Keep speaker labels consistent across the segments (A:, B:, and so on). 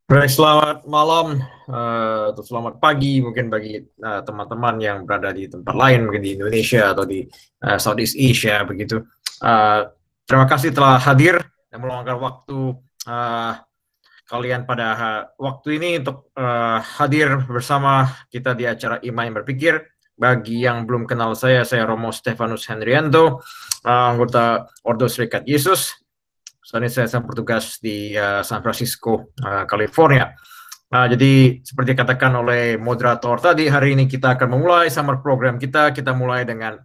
A: Baik, selamat malam atau selamat pagi mungkin bagi teman-teman yang berada di tempat lain, mungkin di Indonesia atau di Southeast Asia begitu. Terima kasih telah hadir dan meluangkan waktu kalian pada waktu ini untuk hadir bersama kita di acara Iman yang Berpikir. Bagi yang belum kenal saya Romo Stefanus Hendrianto, anggota Ordo Serikat Yesus. Saat ini saya sedang bertugas di San Francisco, California. Jadi seperti katakan oleh moderator tadi, hari ini kita akan memulai summer program kita. Kita mulai dengan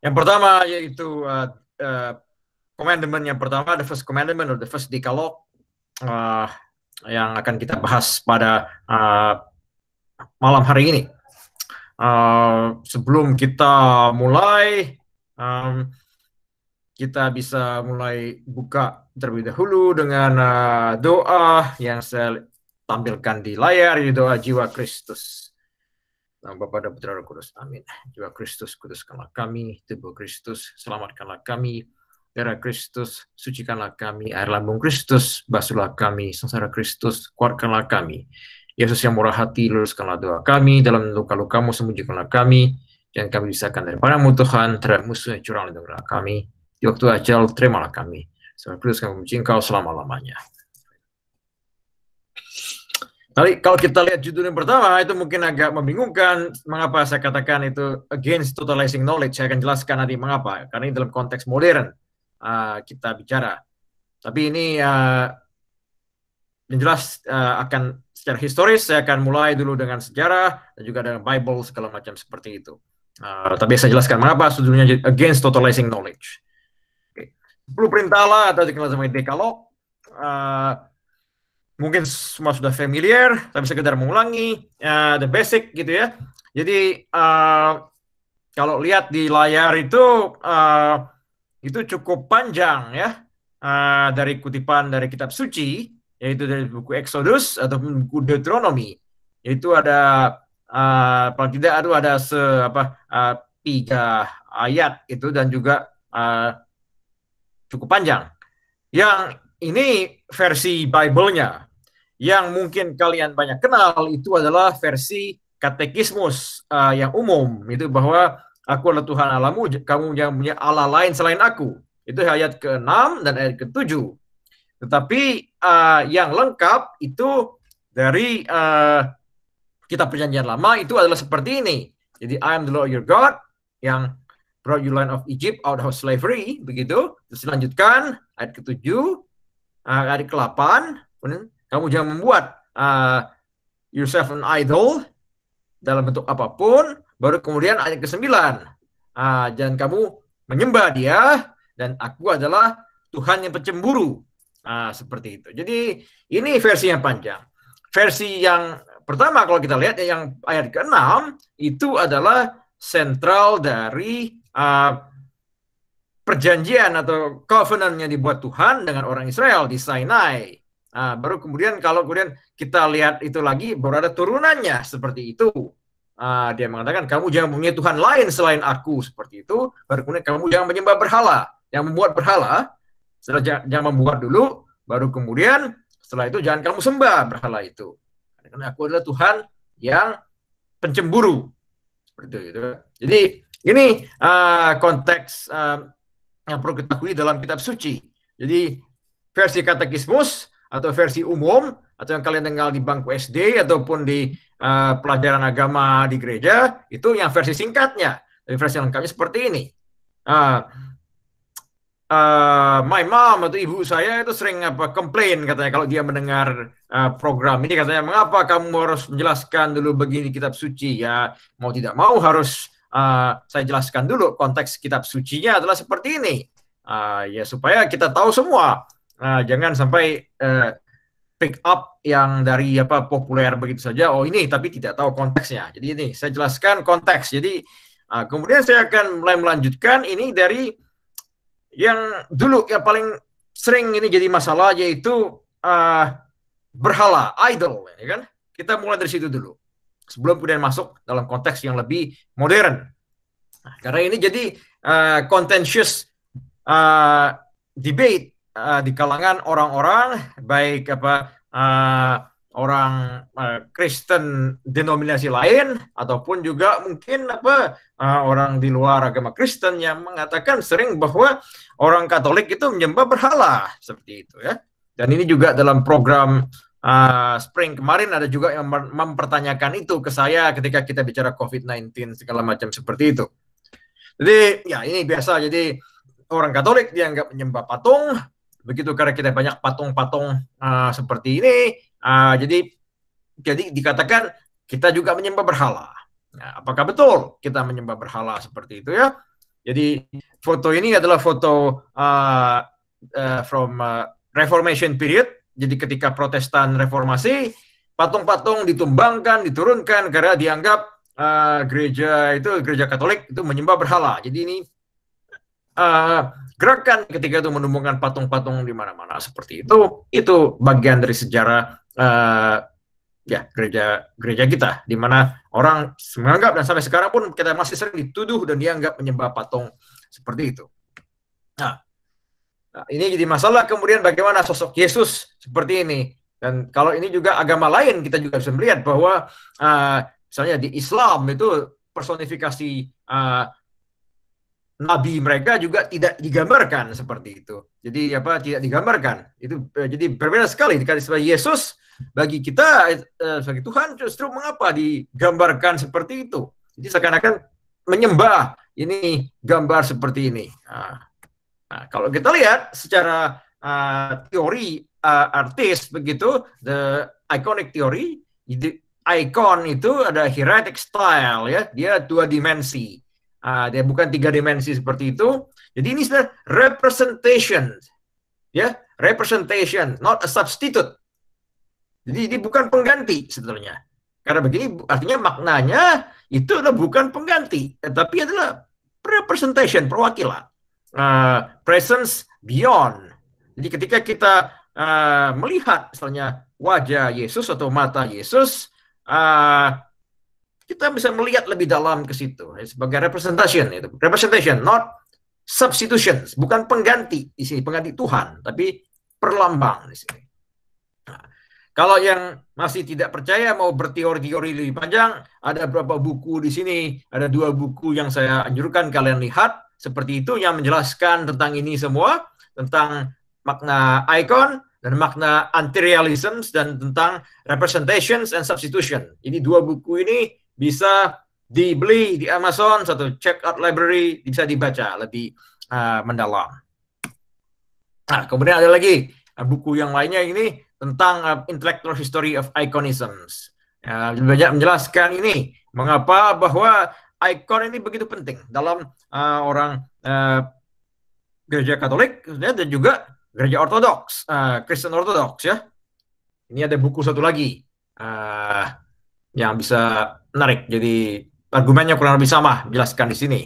A: yang pertama, yaitu commandment yang pertama, the first commandment or the first decalogue, yang akan kita bahas pada malam hari ini. Sebelum kita mulai, kita bisa mulai buka terlebih dahulu dengan doa yang saya tampilkan di layar, yaitu doa jiwa Kristus. Nama Bapa dan Putra Roh Kudus, amin. Jiwa Kristus, kuduskanlah kami. Tubuh Kristus, selamatkanlah kami. Darah Kristus, sucikanlah kami. Air lambung Kristus, basuhlah kami. Sengsara Kristus, kuatkanlah kami. Yesus yang murah hati, luruskanlah doa kami. Dalam luka-lukamu, sembunyikanlah kami. Jangan kami pisahkan daripada-Mu Tuhan, terhadap musuh yang curang lindungilah kami. Di waktu ajal, terimalah kami. Sebab Kristus kami memuji Engkau selama-lamanya. Tadi kalau kita lihat judul yang pertama, itu mungkin agak membingungkan. Mengapa saya katakan itu against totalizing knowledge? Saya akan jelaskan nanti mengapa. Karena ini dalam konteks modern kita bicara. Tapi ini yang jelas akan secara historis. Saya akan mulai dulu dengan sejarah dan juga dengan Bible segala macam seperti itu. Tapi saya jelaskan mengapa judulnya against totalizing knowledge. 10 perintah Allah atau dikenal sebagai Dekalog. Mungkin semua sudah familiar, tapi sekedar mengulangi the basic gitu ya. Jadi kalau lihat di layar itu cukup panjang ya, dari kutipan dari kitab suci, yaitu dari buku Exodus atau buku Deuteronomy. Itu ada paling tidak ada 3 ayat itu dan juga cukup panjang. Yang ini versi Bible-nya. Yang mungkin kalian banyak kenal itu adalah versi katekismus yang umum. Itu bahwa aku adalah Tuhan Allahmu, kamu jangan punya Allah lain selain aku. Itu ayat ke-6 dan ayat ke-7. Tetapi yang lengkap itu dari kitab Perjanjian Lama itu adalah seperti ini. Jadi I am the Lord your God yang brought you land of Egypt out of slavery, begitu. Terus dilanjutkan ayat ke-7, ayat ke-8, kamu jangan membuat yourself an idol dalam bentuk apapun. Baru kemudian ayat ke-9, jangan kamu menyembah dia dan aku adalah Tuhan yang pencemburu. Seperti itu. Jadi ini versi yang panjang. Versi yang pertama kalau kita lihat yang ayat ke-6 itu adalah sentral dari perjanjian atau covenant yang dibuat Tuhan dengan orang Israel di Sinai. Baru kemudian kalau kemudian kita lihat itu lagi baru ada turunannya seperti itu. Dia mengatakan kamu jangan punya Tuhan lain selain aku, seperti itu. Baru kemudian kamu jangan menyembah berhala, yang membuat berhala. Setelah jangan membuat dulu, baru kemudian setelah itu jangan kamu sembah berhala itu. Karena aku adalah Tuhan yang pencemburu. Seperti itu. Jadi ini konteks yang perlu kita ketahui dalam kitab suci. Jadi versi katekismus atau versi umum atau yang kalian dengar di bangku SD ataupun di pelajaran agama di gereja itu yang versi singkatnya. Jadi versi lengkapnya seperti ini. My mom atau ibu saya itu sering komplain katanya kalau dia mendengar program ini, katanya mengapa kamu harus menjelaskan dulu begini kitab suci ya, mau tidak mau harus saya jelaskan dulu konteks kitab sucinya adalah seperti ini ya supaya kita tahu semua, jangan sampai pick up yang dari populer begitu saja, oh ini tapi tidak tahu konteksnya. Jadi ini saya jelaskan konteks. Jadi kemudian saya akan mulai melanjutkan ini dari yang dulu yang paling sering ini jadi masalah, yaitu berhala, idol, ya kan? Kita mulai dari situ dulu sebelum kemudian masuk dalam konteks yang lebih modern. Karena ini jadi contentious debate di kalangan orang-orang baik orang Kristen denominasi lain ataupun juga mungkin orang di luar agama Kristen yang mengatakan sering bahwa orang Katolik itu menyembah berhala seperti itu ya. Dan ini juga dalam program Spring kemarin ada juga yang mempertanyakan itu ke saya ketika kita bicara COVID-19 segala macam seperti itu. Jadi ya ini biasa, jadi orang Katolik dianggap menyembah patung, begitu karena kita banyak patung-patung seperti ini. Jadi dikatakan kita juga menyembah berhala. Nah, apakah betul kita menyembah berhala seperti itu ya? Jadi foto ini adalah foto from Reformation period. Jadi ketika Protestan Reformasi, patung-patung ditumbangkan, diturunkan karena dianggap gereja Katolik itu menyembah berhala. Jadi ini gerakan ketika itu menumbangkan patung-patung di mana-mana seperti itu bagian dari sejarah gereja kita, di mana orang menganggap dan sampai sekarang pun kita masih sering dituduh dan dianggap menyembah patung seperti itu. Nah, ini jadi masalah kemudian bagaimana sosok Yesus seperti ini. Dan kalau ini juga agama lain kita juga bisa melihat bahwa misalnya di Islam itu personifikasi nabi mereka juga tidak digambarkan seperti itu. Jadi tidak digambarkan. Itu jadi berbeda sekali dikali sebagai Yesus bagi kita sebagai Tuhan justru mengapa digambarkan seperti itu. Jadi seakan-akan menyembah ini gambar seperti ini. Nah, kalau kita lihat secara teori artis begitu, the iconic theory, icon itu ada hieratic style ya, dia 2 dimensi. Dia bukan 3 dimensi seperti itu. Jadi ini sudah representation, ya, representation, not a substitute. Jadi ini bukan pengganti sebetulnya. Karena begini artinya maknanya itu adalah bukan pengganti, tapi adalah representation, perwakilan, presence beyond. Jadi ketika kita melihat misalnya wajah Yesus atau mata Yesus, kita bisa melihat lebih dalam ke situ sebagai representation, not substitutions, bukan pengganti di sini, pengganti Tuhan, tapi perlambang di sini. Nah, kalau yang masih tidak percaya mau berteori-teori lebih panjang, ada beberapa buku di sini, ada 2 buku yang saya anjurkan kalian lihat seperti itu yang menjelaskan tentang ini semua, tentang makna icon dan makna anti-realism dan tentang representations and substitution. Ini 2 buku ini bisa dibeli di Amazon, satu check out library, bisa dibaca lebih mendalam. Nah, kemudian ada lagi buku yang lainnya ini tentang intellectual history of iconisms. Banyak menjelaskan ini mengapa bahwa icon ini begitu penting dalam orang gereja Katolik dan juga gereja Ortodoks, Kristen Ortodoks ya. Ini ada buku satu lagi yang bisa menarik. Jadi argumennya kurang lebih sama dijelaskan di sini.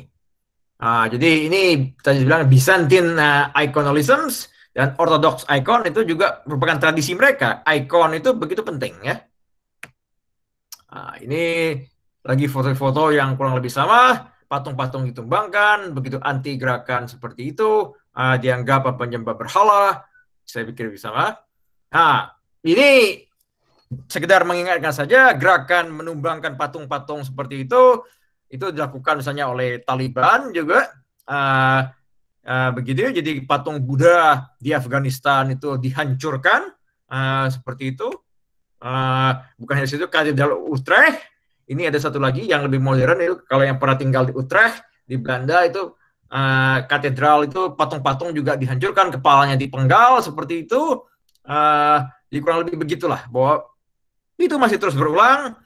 A: Jadi ini tadi bilang Byzantine iconalisms dan Orthodox icon itu juga merupakan tradisi mereka. Icon itu begitu penting ya. Ini lagi foto-foto yang kurang lebih sama, patung-patung ditumbangkan, begitu anti gerakan seperti itu, dianggap penyembah berhala. Saya pikir lebih sama. Nah, ini sekedar mengingatkan saja gerakan menumbangkan patung-patung seperti itu dilakukan misalnya oleh Taliban juga begitu. Jadi patung Buddha di Afghanistan itu dihancurkan seperti itu. Bukan hanya itu, Katedral Utrecht ini ada satu lagi yang lebih modern itu, kalau yang pernah tinggal di Utrecht di Belanda itu katedral itu patung-patung juga dihancurkan, kepalanya dipenggal seperti itu. Jadi kurang lebih begitulah bahwa itu masih terus berulang.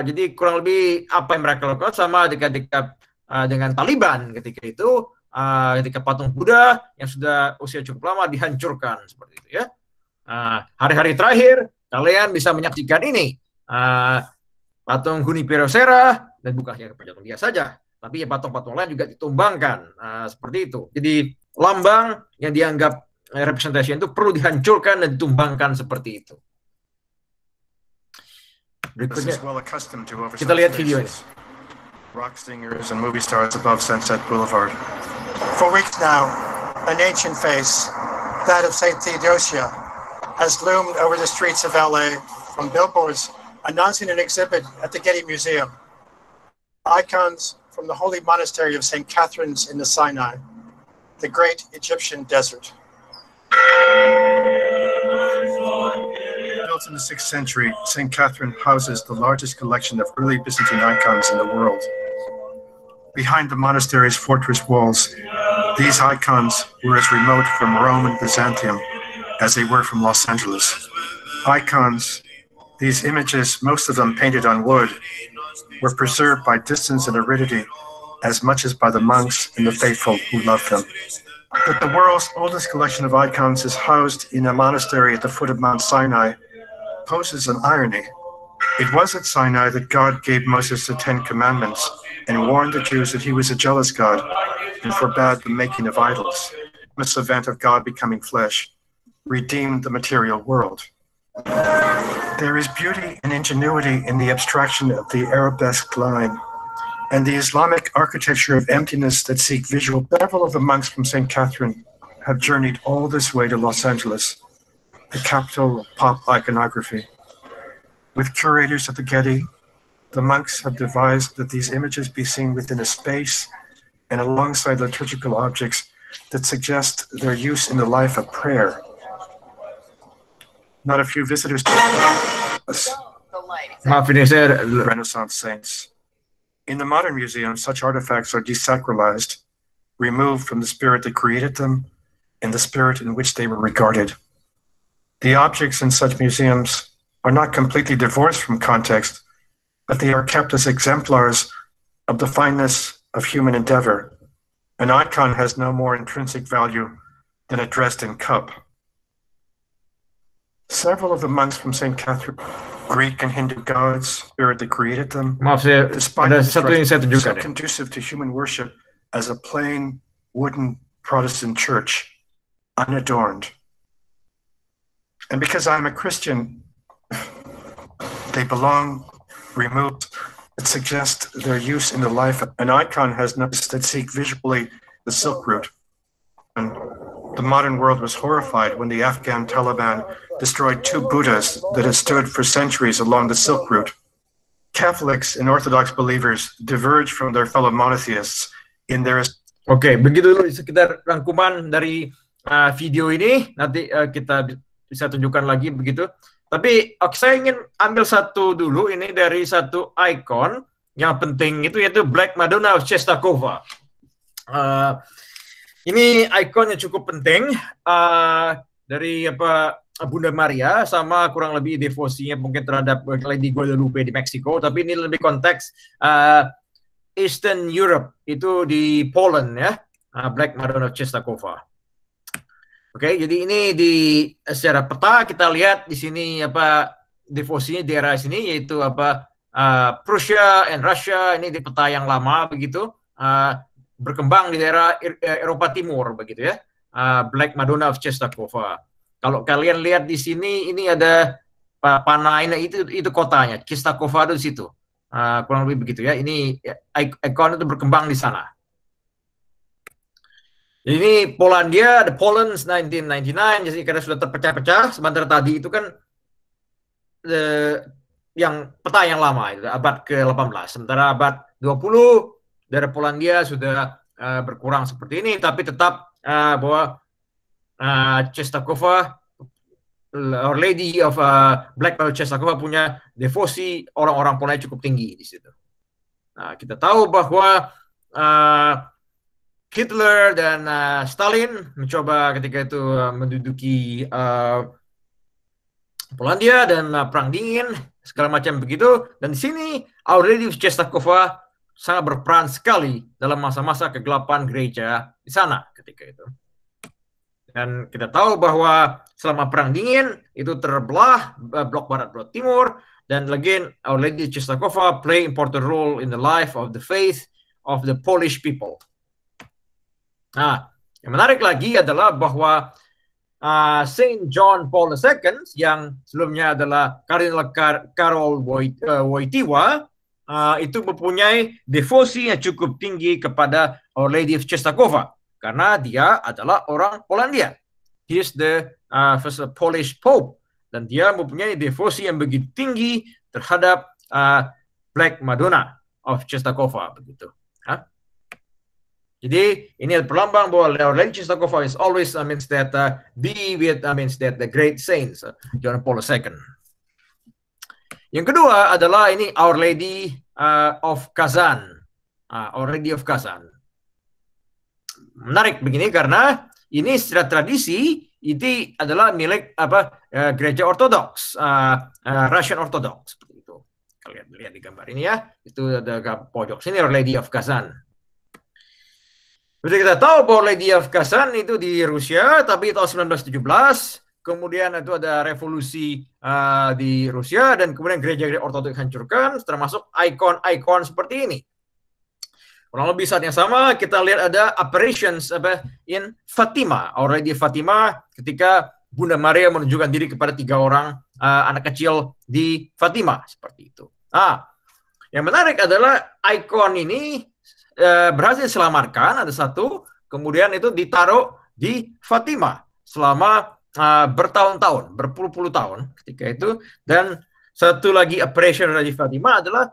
A: Jadi kurang lebih apa yang mereka lakukan sama ketika dengan Taliban ketika itu, ketika patung Buddha yang sudah usia cukup lama dihancurkan seperti itu ya. Hari-hari terakhir kalian bisa menyaksikan ini patung Junipero Serra, dan bukan hanya patung dia saja, tapi patung-patung lain juga ditumbangkan seperti itu. Jadi lambang yang dianggap representation itu perlu dihancurkan dan ditumbangkan seperti itu. Berikutnya kita lihat video ini.
B: Rock singers and movie stars above Sunset Boulevard. For weeks now, an ancient face that of St. Theodosia, has loomed over the streets of LA from billboards announcing an exhibit at the Getty Museum. Icons from the holy monastery of St. Catherine's in the Sinai, the great Egyptian desert. Built in the 6th century, St. Catherine houses the largest collection of early Byzantine icons in the world. Behind the monastery's fortress walls, these icons were as remote from Rome and Byzantium as they were from Los Angeles. Icons, these images, most of them painted on wood, were preserved by distance and aridity as much as by the monks and the faithful who loved them. But the world's oldest collection of icons is housed in a monastery at the foot of Mount Sinai poses an irony. It was at Sinai that God gave Moses the 10 Commandments and warned the Jews that he was a jealous God and forbade the making of idols. This event of God becoming flesh redeemed the material world. There is beauty and ingenuity in the abstraction of the arabesque line and the Islamic architecture of emptiness that seek visual. Several of the monks from St. Catherine have journeyed all this way to Los Angeles, the capital of pop iconography. With curators at the Getty, the monks have devised that these images be seen within a space and alongside liturgical objects that suggest their use in the life of prayer. Not a few visitors to Renaissance saints. In the modern museum, such artifacts are desacralized, removed from the spirit that created them and the spirit in which they were regarded. The objects in such museums are not completely divorced from context, but they are kept as exemplars of the fineness of human endeavor. An icon has no more intrinsic value than a Dresden cup. Several of the monks from St. Catherine, Greek and Hindu gods, spirit that created them, despite so conducive to human worship as a plain wooden Protestant church, unadorned. And because I'm a Christian, they belong removed that suggest their use in the life. An icon has no that seek visually the Silk Route. And the modern world was horrified when the Afghan Taliban destroyed 2 Buddhas that had stood for centuries along the Silk Route. Catholics and Orthodox believers diverge from their fellow monotheists in their...
A: Oke, begitu dulu sekedar rangkuman dari video ini. Nanti kita bisa tunjukkan lagi begitu. Tapi saya ingin ambil satu dulu ini dari satu ikon yang penting itu yaitu Black Madonna of Czestochowa. Ini ikon yang cukup penting dari Bunda Maria sama kurang lebih devosinya mungkin terhadap Lady Guadalupe di Meksiko, tapi ini lebih konteks Eastern Europe itu di Poland ya, Black Madonna of Czestochowa. Oke, jadi ini secara peta kita lihat di sini devosinya di daerah sini yaitu Prussia and Russia, ini di peta yang lama begitu, berkembang di daerah Eropa Timur begitu ya. Black Madonna of Czestochowa. Kalau kalian lihat di sini ini ada panah ini itu kotanya, Czestochowa di situ. Kurang lebih begitu ya. Ini ikon itu berkembang di sana. Ini Polandia, The Poland 1999, jadi karena sudah terpecah-pecah. Sementara tadi itu kan yang peta yang lama, itu abad ke-18. Sementara abad 20, dari Polandia sudah berkurang seperti ini, tapi tetap bahwa Czestochowa, Our Lady of Black Madonna Czestochowa punya devosi orang-orang Polandia cukup tinggi di situ. Nah, kita tahu bahwa Hitler dan Stalin mencoba ketika itu menduduki Polandia dan Perang Dingin segala macam begitu. Dan di sini Our Lady of Czestochowa sangat berperan sekali dalam masa-masa kegelapan gereja di sana ketika itu. Dan kita tahu bahwa selama Perang Dingin itu terbelah blok barat, blok timur, dan again Our Lady of Czestochowa play important role in the life of the faith of the Polish people. Nah, yang menarik lagi adalah bahwa Saint John Paul II yang sebelumnya adalah Kardinal Karol Wojtyła itu mempunyai devosi yang cukup tinggi kepada Our Lady of Czestochowa karena dia adalah orang Polandia. he is the first Polish Pope, dan dia mempunyai devosi yang begitu tinggi terhadap Black Madonna of Czestochowa, begitu. Jadi ini perlambang bahwa Our Lady Czestochowa is always means that be with means that the great saints John Paul II. Yang kedua adalah ini Our Lady of Kazan. Our Lady of Kazan. Menarik begini karena ini secara tradisi itu adalah milik gereja Ortodoks, Russian Orthodox, seperti itu. Kalian lihat di gambar ini ya, itu ada pojok sini Our Lady of Kazan. Seperti kita tahu bahwa Lady of Kazan itu di Rusia, tapi tahun 1917, kemudian itu ada revolusi di Rusia, dan kemudian gereja-gereja Ortodoks hancurkan, termasuk ikon-ikon seperti ini. Kurang lebih saat yang sama, kita lihat ada apparitions in Fatima, Our Lady Fatima, ketika Bunda Maria menunjukkan diri kepada 3 orang anak kecil di Fatima, seperti itu. Yang menarik adalah ikon ini berhasil diselamatkan, ada satu, kemudian itu ditaruh di Fatima selama bertahun-tahun, berpuluh-puluh tahun ketika itu. Dan satu lagi operation di Fatima adalah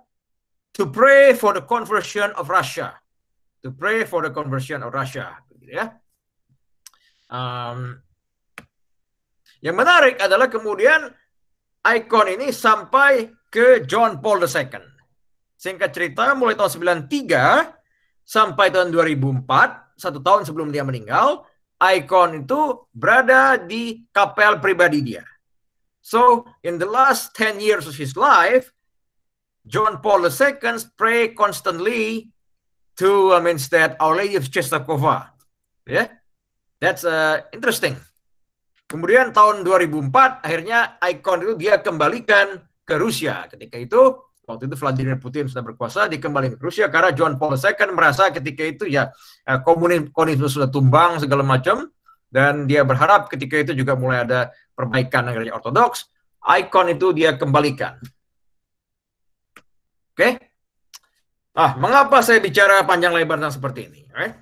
A: to pray for the conversion of Russia, to pray for the conversion of Russia, begitu ya. Yang menarik adalah kemudian ikon ini sampai ke John Paul II. Singkat cerita, mulai tahun 93 sampai tahun 2004, 1 tahun sebelum dia meninggal, ikon itu berada di kapel pribadi dia. So, in the last 10 years of his life, John Paul II pray constantly to that Our Lady of Czestochowa. Yeah? That's interesting. Kemudian tahun 2004, akhirnya ikon itu dia kembalikan ke Rusia. Ketika itu, waktu itu Vladimir Putin sudah berkuasa, dikembalikan ke Rusia karena John Paul II merasa ketika itu ya komunisme sudah tumbang segala macam, dan dia berharap ketika itu juga mulai ada perbaikan gereja Ortodoks, ikon itu dia kembalikan. Oke? Mengapa saya bicara panjang lebar tentang seperti ini? Right?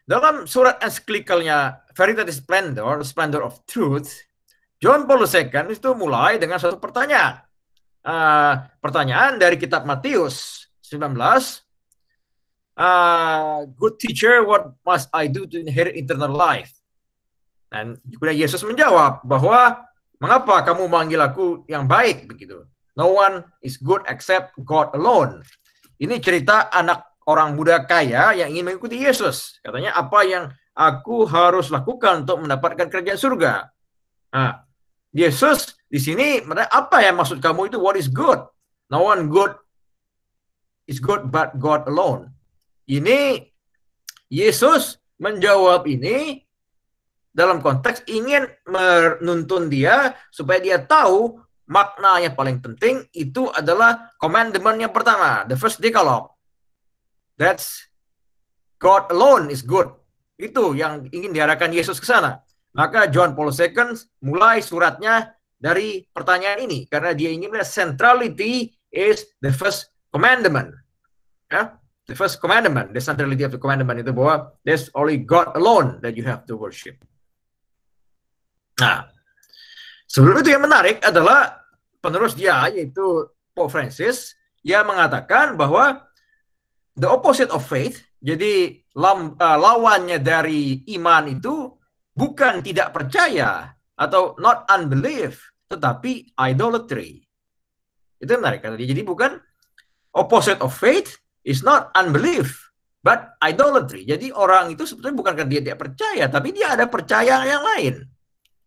A: Dalam surat ensiklikalnya Veritatis Splendor, Splendor of Truth, John Paul II itu mulai dengan satu pertanyaan. Pertanyaan dari kitab Matius 19, good teacher, what must I do to inherit eternal life? Dan kemudian Yesus menjawab bahwa mengapa kamu manggil aku yang baik begitu? No one is good except God alone. Ini cerita anak orang muda kaya yang ingin mengikuti Yesus. Katanya, apa yang aku harus lakukan untuk mendapatkan kerajaan surga? Yesus di sini, apa yang maksud kamu itu? What is good? No one good is good but God alone. Ini Yesus menjawab ini dalam konteks ingin menuntun dia supaya dia tahu makna yang paling penting itu adalah commandment yang pertama, the first decalogue. That's God alone is good. Itu yang ingin diarahkan Yesus ke sana. Maka John Paul II mulai suratnya dari pertanyaan ini, karena dia ingin centrality is the first commandment. The first commandment, the centrality of the commandment itu bahwa there's only God alone that you have to worship. Nah, sebelum itu yang menarik adalah penerus dia, yaitu Pope Francis, yang mengatakan bahwa the opposite of faith, jadi lawannya dari iman itu bukan tidak percaya atau not unbelief, tetapi idolatry. Itu menarik kata dia. Jadi bukan opposite of faith is not unbelief, but idolatry. Jadi orang itu sebetulnya bukan karena dia tidak percaya, tapi dia ada percaya yang lain.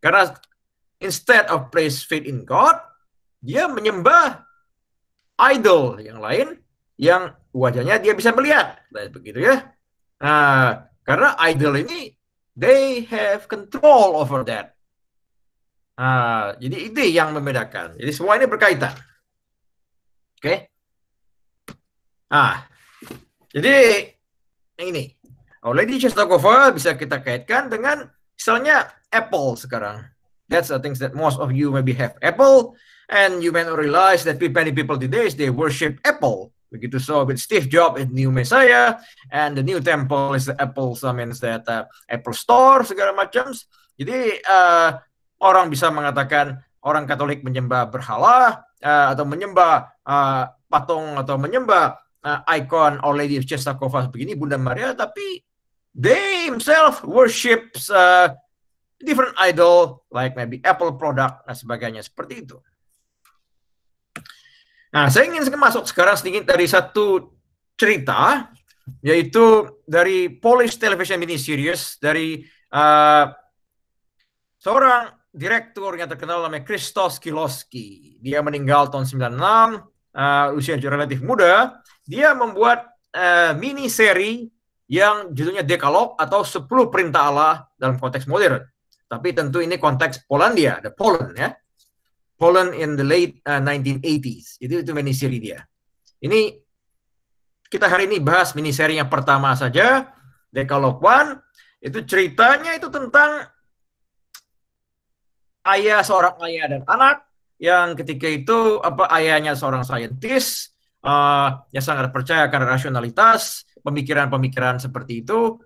A: Karena instead of place faith in God, dia menyembah idol yang lain yang wajahnya dia bisa melihat. Begitu ya. Nah, karena idol ini they have control over that. Jadi itu yang membedakan. Jadi semua ini berkaitan. Oke. Jadi ini Our Lady Czestochowa bisa kita kaitkan dengan misalnya Apple sekarang. That's the things that most of you maybe have Apple, and you may not realize that many people today they worship Apple. Begitu so with Steve Jobs is new Messiah, and the new temple is the Apple, Apple Store segala macam. Jadi orang bisa mengatakan orang Katolik menyembah berhala atau menyembah patung atau menyembah ikon Our Lady of Czestochowa begini, Bunda Maria, tapi they themselves worships different idol like maybe Apple product dan sebagainya seperti itu. Nah, saya ingin masuk sekarang sedikit dari satu cerita, yaitu dari Polish television miniseries dari seorang direktur yang terkenal namanya Krzysztof Kiełowski. Dia meninggal tahun 96, usia relatif muda. Dia membuat mini seri yang judulnya Decalogue atau 10 perintah Allah dalam konteks modern. Tapi tentu ini konteks Polandia, the Poland ya. Poland in the late 1980s. Itu mini seri dia. Ini kita hari ini bahas mini seri yang pertama saja, Decalogue One. Itu ceritanya itu tentang seorang ayah dan anak yang ketika itu ayahnya seorang saintis yang sangat percaya akan rasionalitas, pemikiran-pemikiran seperti itu,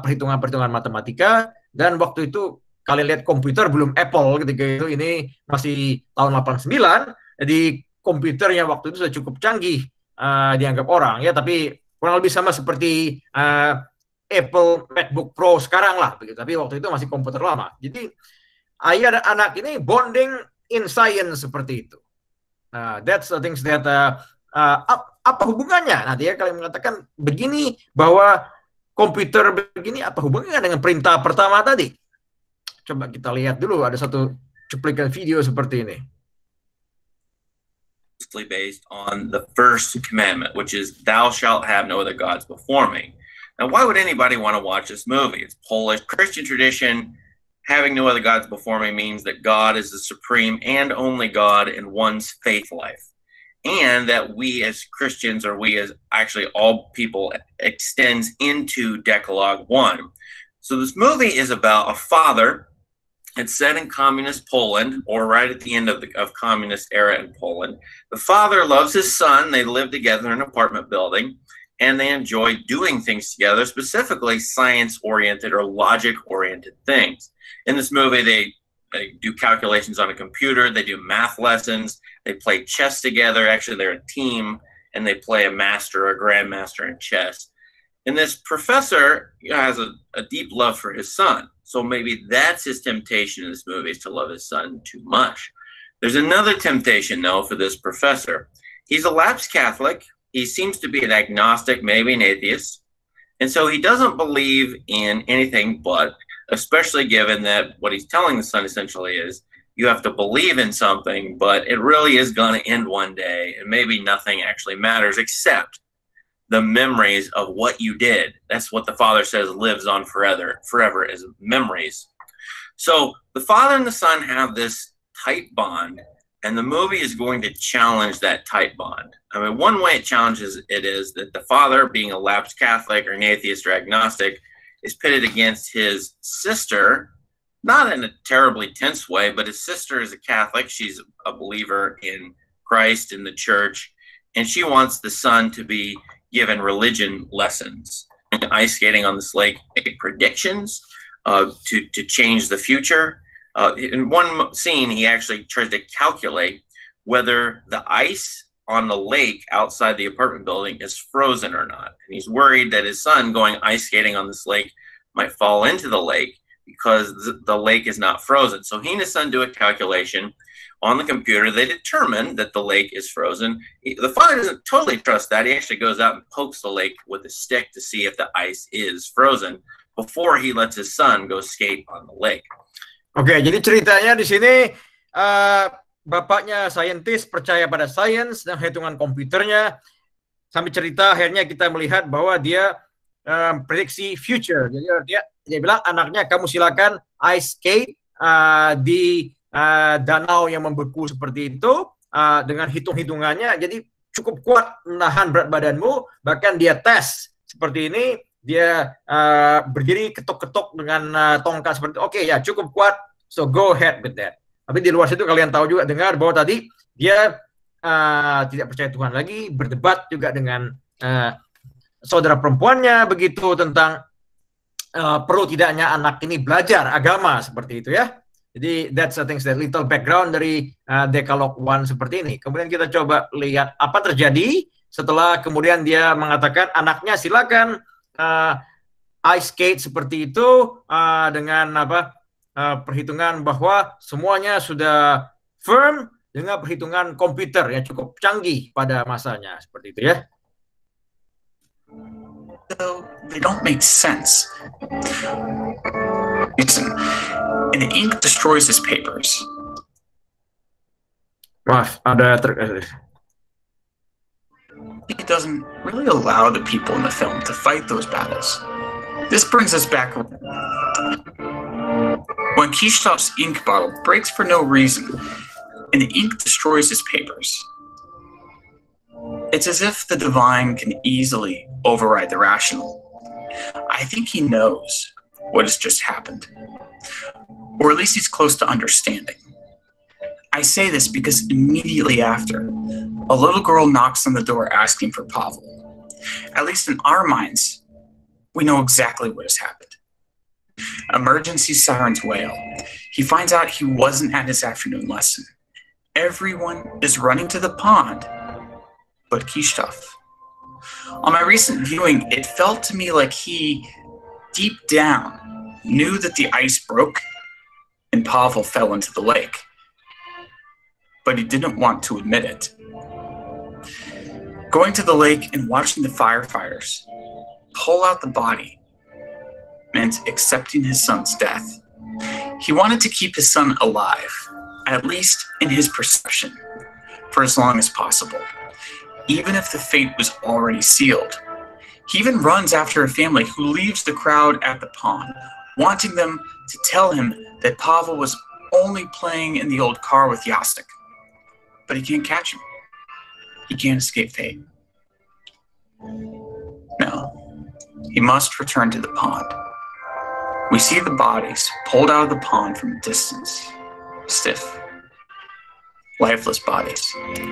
A: perhitungan-perhitungan matematika, dan waktu itu kalian lihat komputer belum Apple ketika itu, ini masih tahun 89, jadi komputernya waktu itu sudah cukup canggih dianggap orang ya, tapi kurang lebih sama seperti Apple MacBook Pro sekarang lah begitu, tapi waktu itu masih komputer lama. Jadi ayah dan anak ini bonding in science seperti itu. That's the things that apa hubungannya? Nah, dia kalian mengatakan begini bahwa komputer begini apa hubungannya dengan perintah pertama tadi? Coba kita lihat dulu, ada satu cuplikan video seperti ini.
C: Based on the first commandment, which is thou shalt have no other gods before me. Now, why would anybody want to watch this movie? It's Polish Christian tradition. Having no other gods before me means that God is the supreme and only God in one's faith life. And that we as Christians, or we as actually all people, extends into Decalogue 1. So this movie is about a father. It's set in communist Poland, or right at the end of communist era in Poland. The father loves his son. They live together in an apartment building, and they enjoy doing things together, specifically science-oriented or logic-oriented things. In this movie, they do calculations on a computer. They do math lessons. They play chess together. Actually, they're a team, and they play a master or a grandmaster in chess. And this professor has a deep love for his son. So maybe that's his temptation in this movie, is to love his son too much. There's another temptation, though, for this professor. He's a lapsed Catholic. He seems to be an agnostic, maybe an atheist. And so he doesn't believe in anything but, especially given that what he's telling the son essentially is, you have to believe in something, but it really is going to end one day, and maybe nothing actually matters except the memories of what you did. That's what the father says lives on forever is memories. So the father and the son have this tight bond, and the movie is going to challenge that tight bond. I mean, one way it challenges it is that the father, being a lapsed Catholic or an atheist or agnostic, is pitted against his sister, not in a terribly tense way, but his sister is a Catholic. She's a believer in Christ, in the church, and she wants the son to be given religion lessons, ice skating on this lake, make predictions to change the future. In one scene, he actually tries to calculate whether the ice on the lake outside the apartment building is frozen or not. And he's worried that his son going ice skating on this lake might fall into the lake because the lake is not frozen. So he and his son do a calculation on the computer. They determine that the lake is frozen. The father doesn't totally trust that. He actually goes out and pokes the lake with a stick to see if the ice is frozen before he lets his son go skate on the lake.
A: Oke, jadi ceritanya di sini bapaknya saintis, percaya pada sains dan hitungan komputernya. Sambil cerita akhirnya kita melihat bahwa dia prediksi future. Jadi dia bilang anaknya, kamu silakan ice skate di danau yang membeku seperti itu dengan hitung-hitungannya. Jadi cukup kuat menahan berat badanmu. Bahkan dia tes seperti ini. Dia berdiri ketok-ketok dengan tongkat seperti itu. Oke, ya cukup kuat, so go ahead with that. Tapi di luar situ kalian tahu juga, dengar bahwa tadi dia tidak percaya Tuhan lagi, berdebat juga dengan saudara perempuannya begitu tentang perlu tidaknya anak ini belajar agama seperti itu ya. Jadi that's the things that little background dari Decalogue 1 seperti ini. Kemudian kita coba lihat apa terjadi setelah kemudian dia mengatakan anaknya silakan ice skate seperti itu dengan perhitungan bahwa semuanya sudah firm dengan perhitungan komputer yang cukup canggih pada masanya seperti itu ya.
D: So they don't make sense. Listen, and the ink destroys his papers.
A: Maaf,
D: He doesn't really allow the people in the film to fight those battles. This brings us back when Kishtov's ink bottle breaks for no reason, and the ink destroys his papers. It's as if the divine can easily override the rational. I think he knows what has just happened, or at least he's close to understanding. I say this because immediately after, a little girl knocks on the door asking for Pavel. At least in our minds, we know exactly what has happened. Emergency sirens wail. He finds out he wasn't at his afternoon lesson. Everyone is running to the pond, but Kishtov. On my recent viewing, it felt to me like he, deep down, knew that the ice broke and Pavel fell into the lake. But he didn't want to admit it. Going to the lake and watching the firefighters pull out the body meant accepting his son's death. He wanted to keep his son alive, at least in his perception, for as long as possible, even if the fate was already sealed. He even runs after a family who leaves the crowd at the pond, wanting them to tell him that Pavel was only playing in the old car with Yastik. But he can't catch him. He can't escape fate. No, he must return to the pond. We see the bodies pulled out of the pond from a distance, stiff, lifeless bodies.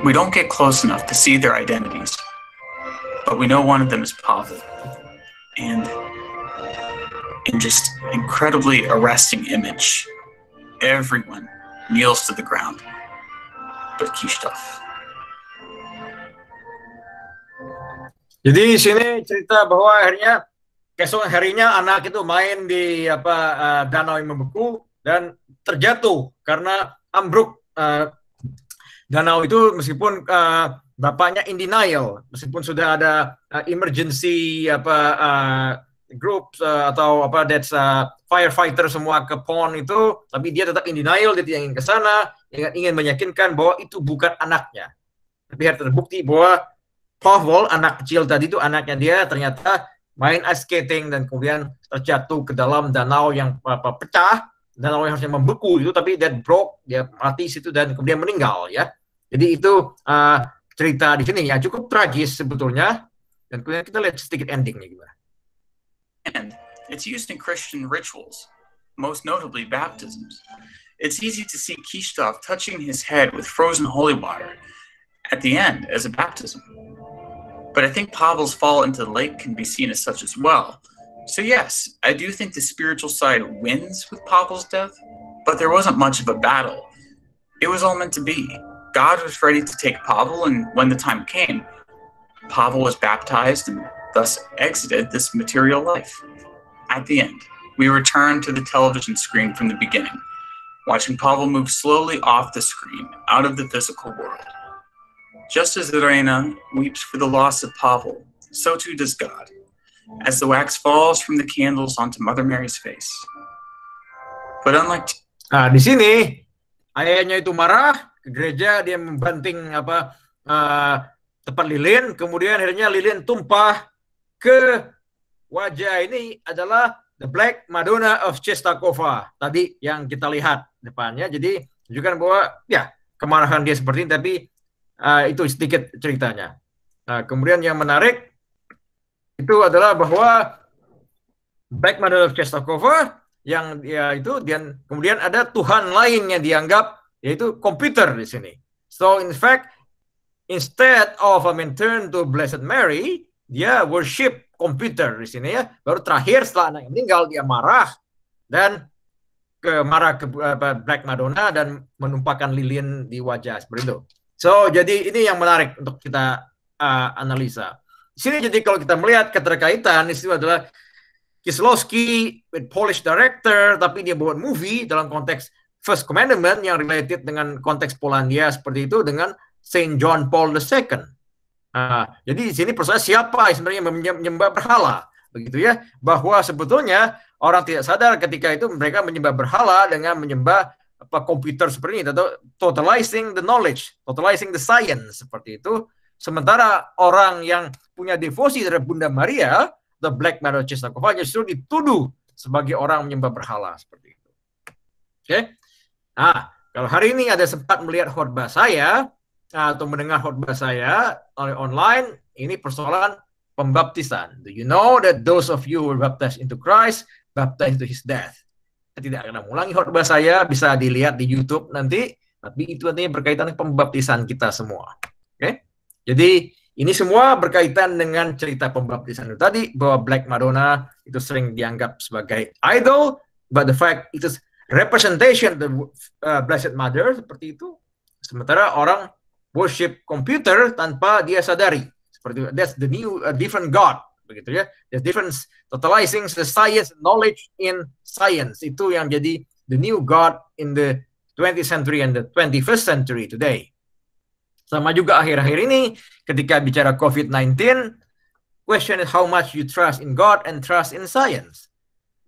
D: We don't get close enough to see their identities, but we know one of them is Pavel. And in just incredibly arresting image, everyone kneels to the ground, but Kishtov.
A: Jadi di sini cerita bahwa akhirnya keesokan harinya anak itu main di danau yang membeku dan terjatuh karena ambruk danau itu meskipun bapaknya in denial, meskipun sudah ada emergency group atau that's firefighter semua ke pond itu, tapi dia tetap in denial, dia tidak ingin ke sana, ingin meyakinkan bahwa itu bukan anaknya. Tapi harus terbukti bahwa Pavel, anak kecil tadi itu anaknya dia, ternyata main ice skating dan kemudian terjatuh ke dalam danau yang pecah, danau yang harusnya membeku itu, tapi that broke, dia mati situ dan kemudian meninggal ya. Jadi itu cerita di sini yang cukup tragis sebetulnya, dan kemudian kita lihat sedikit endingnya gimana.
D: And it's used in Christian rituals, most notably baptisms. It's easy to see Kishtov touching his head with frozen holy water at the end as a baptism. But I think Pavel's fall into the lake can be seen as such as well. So yes, I do think the spiritual side wins with Pavel's death, but there wasn't much of a battle. It was all meant to be. God was ready to take Pavel, and when the time came, Pavel was baptized and thus exited this material life. At the end, we return to the television screen from the beginning, watching Pavel move slowly off the screen, out of the physical world. Just as Irena weeps for the loss of Pavel, so too does God, as the wax falls from the candles onto Mother Mary's face. But unlike...
A: di sini, ayahnya itu marah ke gereja, dia membanting tempat lilin, kemudian akhirnya lilin tumpah ke wajah. Ini adalah the Black Madonna of Czestochowa tadi yang kita lihat depannya. Jadi menunjukkan bahwa ya kemarahan dia seperti ini, tapi itu sedikit ceritanya. Nah, kemudian yang menarik itu adalah bahwa Black Madonna of Czestochowa yang ya itu, dan kemudian ada Tuhan lain yang dianggap yaitu komputer di sini. So in fact, instead of turn to Blessed Mary, dia worship komputer di sini ya. Baru terakhir setelah anaknya meninggal dia marah dan marah ke Black Madonna dan menumpahkan lilin di wajah seperti itu. So jadi ini yang menarik untuk kita analisa. Di sini jadi kalau kita melihat keterkaitan di situ adalah Kieslowski with Polish director, tapi dia buat movie dalam konteks First Commandment yang related dengan konteks Polandia seperti itu dengan Saint John Paul II. Jadi di sini persoalan siapa yang sebenarnya menyembah berhala, begitu ya? Bahwa sebetulnya orang tidak sadar ketika itu mereka menyembah berhala dengan menyembah komputer seperti ini, atau totalizing the knowledge, totalizing the science seperti itu. Sementara orang yang punya devosi terhadap Bunda Maria, the Black Mother Czestochowa, justru dituduh sebagai orang menyembah berhala seperti itu. Oke? Kalau hari ini ada sempat melihat khotbah saya atau mendengar khotbah saya oleh online, ini persoalan pembaptisan. Do you know that those of you who were baptized into Christ, baptized into His death? Saya tidak akan mengulangi khotbah saya, bisa dilihat di YouTube nanti, tapi itu nantinya berkaitan dengan pembaptisan kita semua. Oke? Jadi ini semua berkaitan dengan cerita pembaptisan itu tadi, bahwa Black Madonna itu sering dianggap sebagai idol, but the fact it is representation the Blessed Mother seperti itu. Sementara orang worship computer tanpa dia sadari seperti itu. That's the new different God, begitu ya. There's difference, totalizing the science, knowledge in science, itu yang jadi the new God in the 20th century and the 21st century today. Sama juga akhir-akhir ini ketika bicara COVID-19, question is how much you trust in God and trust in science.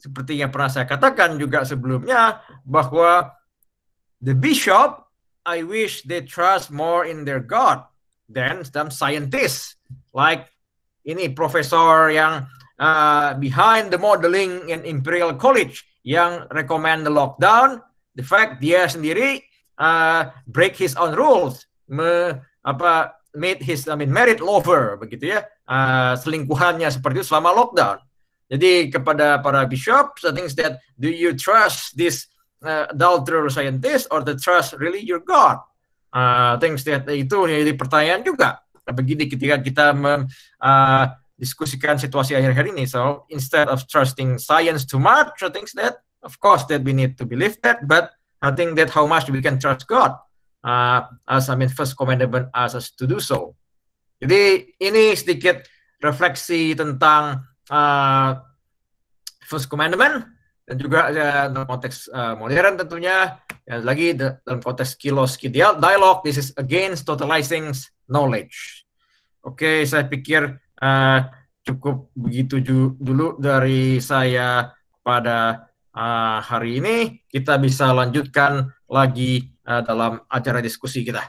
A: Seperti yang pernah saya katakan juga sebelumnya, bahwa the bishop, I wish they trust more in their God than some scientists. Like ini profesor yang behind the modeling in Imperial College yang recommend the lockdown, the fact dia sendiri break his own rules, made his married lover, begitu ya, selingkuhannya seperti itu selama lockdown. Jadi kepada para bishop, I think that do you trust this adulterer scientist or the trust really your God? Things that itu jadi pertanyaan juga. Begini ketika kita diskusikan situasi akhir-akhir ini. So instead of trusting science too much, I think that of course that we need to believe that, but I think that how much we can trust God, as First Commandment asks us to do so. Jadi ini sedikit refleksi tentang First Commandment dan juga dalam konteks modern tentunya, lagi dalam konteks Kieslowski dialogue, this is against totalizing knowledge. Oke, saya pikir cukup begitu dulu dari saya pada hari ini. Kita bisa lanjutkan lagi dalam acara diskusi kita.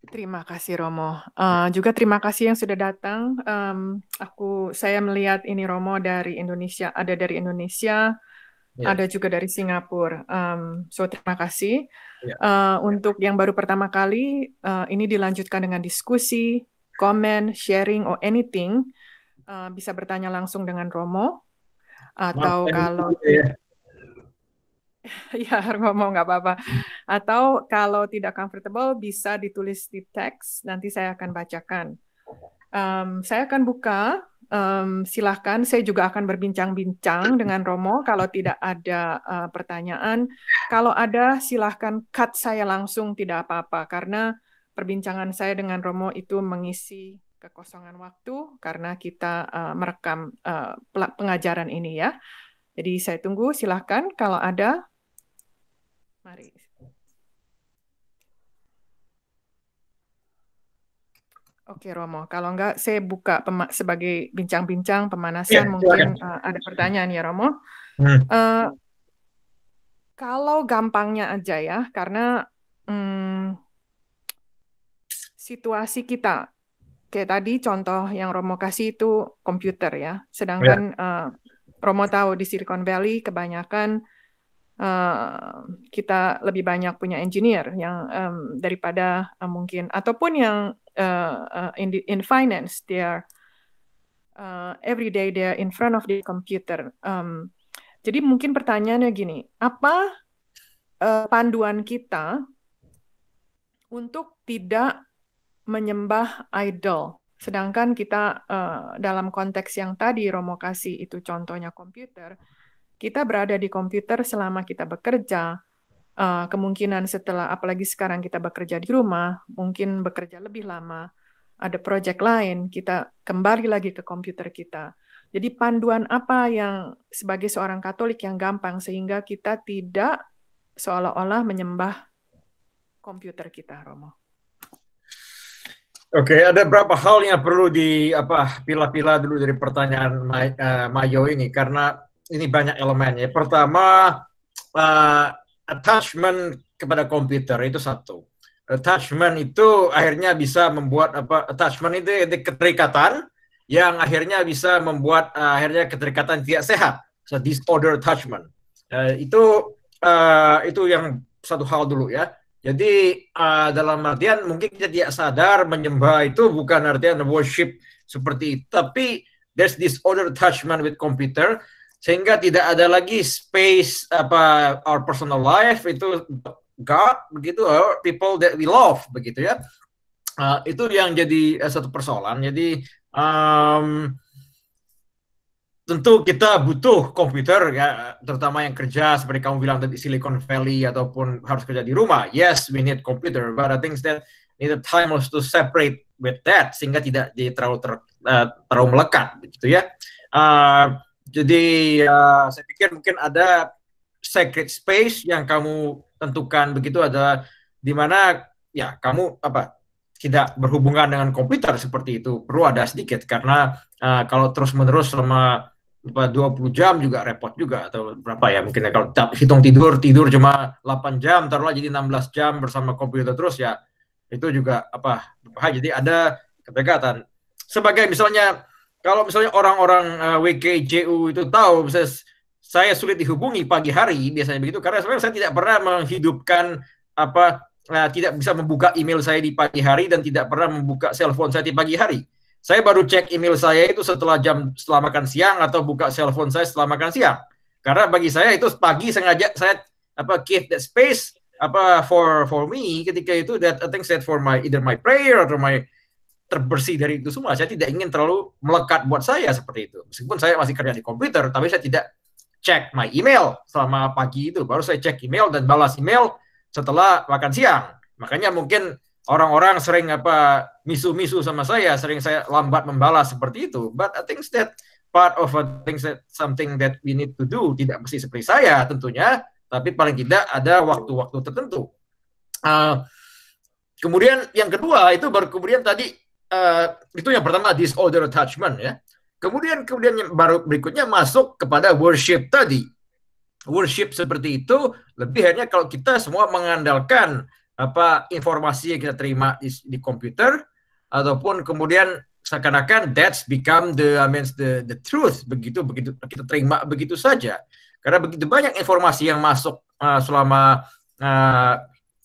E: Terima kasih Romo. Juga terima kasih yang sudah datang. Saya melihat ini Romo dari Indonesia, ada dari Indonesia, ada juga dari Singapura. So terima kasih. Untuk yang baru pertama kali, ini dilanjutkan dengan diskusi, comment, sharing, or anything. Bisa bertanya langsung dengan Romo, atau kalau ya ngomong nggak apa-apa. Atau kalau tidak comfortable bisa ditulis di teks, nanti saya akan bacakan. Saya akan buka, silahkan. Saya juga akan berbincang-bincang dengan Romo kalau tidak ada pertanyaan. Kalau ada silahkan cut saya langsung, tidak apa-apa. Karena perbincangan saya dengan Romo itu mengisi kekosongan waktu karena kita merekam pengajaran ini ya. Jadi saya tunggu, silahkan kalau ada. Mari. Oke Romo, kalau enggak saya buka sebagai bincang-bincang pemanasan, mungkin ada pertanyaan ya Romo. Kalau gampangnya aja ya, karena situasi kita, kayak tadi contoh yang Romo kasih itu komputer ya, sedangkan Romo tahu di Silicon Valley kebanyakan kita lebih banyak punya engineer yang daripada mungkin, ataupun yang in finance, they are every day they are in front of the computer. Jadi mungkin pertanyaannya gini, apa panduan kita untuk tidak menyembah idol Sedangkan kita dalam konteks yang tadi Romo kasih itu contohnya komputer, kita berada di komputer selama kita bekerja. Kemungkinan setelah, apalagi sekarang kita bekerja di rumah, mungkin bekerja lebih lama, ada proyek lain, kita kembali lagi ke komputer kita. Jadi panduan apa yang sebagai seorang Katolik yang gampang sehingga kita tidak seolah-olah menyembah komputer kita, Romo?
A: Oke, ada beberapa hal yang perlu pilah-pilah dulu dari pertanyaan Mayo ini karena ini banyak elemennya. Pertama, attachment kepada komputer itu satu. Attachment itu akhirnya bisa membuat attachment itu keterikatan yang akhirnya bisa membuat akhirnya keterikatan tidak sehat. So disorder attachment. Itu yang satu hal dulu ya. Jadi dalam artian mungkin kita tidak sadar menyembah itu bukan artian worship seperti itu, tapi there's disorder attachment with computer sehingga tidak ada lagi space our personal life itu God begitu, or people that we love begitu ya. Itu yang jadi satu persoalan. Jadi tentu kita butuh komputer ya, terutama yang kerja seperti kamu bilang tadi Silicon Valley ataupun harus kerja di rumah. Yes, we need computer, but I think that need a time to separate with that sehingga tidak jadi terlalu melekat begitu ya. Jadi saya pikir mungkin ada sacred space yang kamu tentukan begitu, ada di mana ya kamu tidak berhubungan dengan komputer seperti itu, perlu ada sedikit karena kalau terus-menerus selama 20 jam juga repot juga, atau berapa ya mungkin ya, kalau hitung tidur cuma 8 jam taruhlah jadi 16 jam bersama komputer terus ya itu juga berbahaya. Jadi ada keterikatan. Sebagai misalnya kalau misalnya orang-orang WKJU itu tahu misalnya saya sulit dihubungi pagi hari biasanya begitu karena sebenarnya saya tidak pernah menghidupkan tidak bisa membuka email saya di pagi hari dan tidak pernah membuka cellphone saya di pagi hari. Saya baru cek email saya itu setelah makan siang atau buka cellphone saya setelah makan siang. Karena bagi saya itu pagi sengaja saya give that space for me ketika itu, that I think that for either my prayer atau my terbersih dari itu semua. Saya tidak ingin terlalu melekat buat saya seperti itu. Meskipun saya masih kerja di komputer, tapi saya tidak cek my email selama pagi itu. Baru saya cek email dan balas email setelah makan siang. Makanya mungkin orang-orang sering misu-misu sama saya, sering saya lambat membalas seperti itu. But I think that part of something that we need to do, tidak mesti seperti saya tentunya, tapi paling tidak ada waktu-waktu tertentu. Kemudian yang kedua itu baru kemudian tadi itu yang pertama disorder attachment ya. Kemudian yang baru berikutnya masuk kepada worship tadi. Worship seperti itu lebih hanya kalau kita semua mengandalkan informasi yang kita terima di komputer ataupun kemudian seakan-akan that's become the truth begitu kita terima begitu saja karena begitu banyak informasi yang masuk selama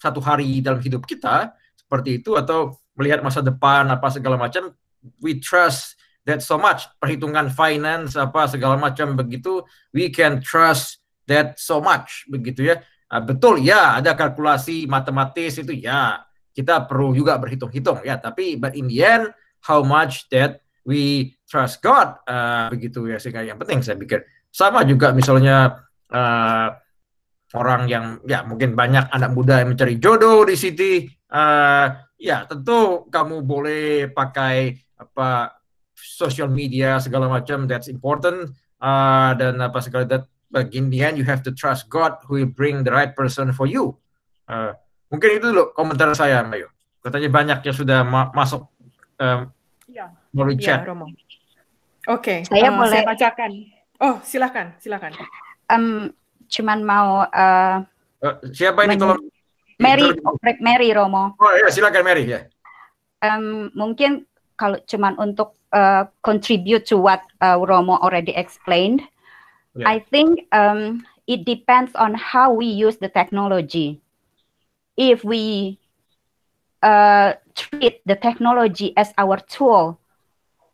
A: satu hari dalam hidup kita seperti itu, atau melihat masa depan segala macam, we trust that so much, perhitungan finance segala macam begitu, we can trust that so much begitu ya. Betul ya, ada kalkulasi matematis itu ya, kita perlu juga berhitung-hitung ya, tapi but in the end how much that we trust God begitu ya, sehingga yang penting saya pikir sama juga misalnya orang yang ya mungkin banyak anak muda yang mencari jodoh di sini, ya tentu kamu boleh pakai social media segala macam, that's important, dan segala that. But in the end, you have to trust God who will bring the right person for you. Mungkin itu dulu komentar saya, Mayo. Katanya banyak yang sudah masuk melalui chat.
E: Romo. Oke,
F: saya boleh
E: saya bacakan. Oh, silakan.
F: Cuman mau
A: siapa ini tolong?
F: Mary Romo.
A: Oh ya, silakan Mary ya.
F: Mungkin kalau cuman untuk contribute to what Romo already explained. Yeah. I think it depends on how we use the technology. If we treat the technology as our tool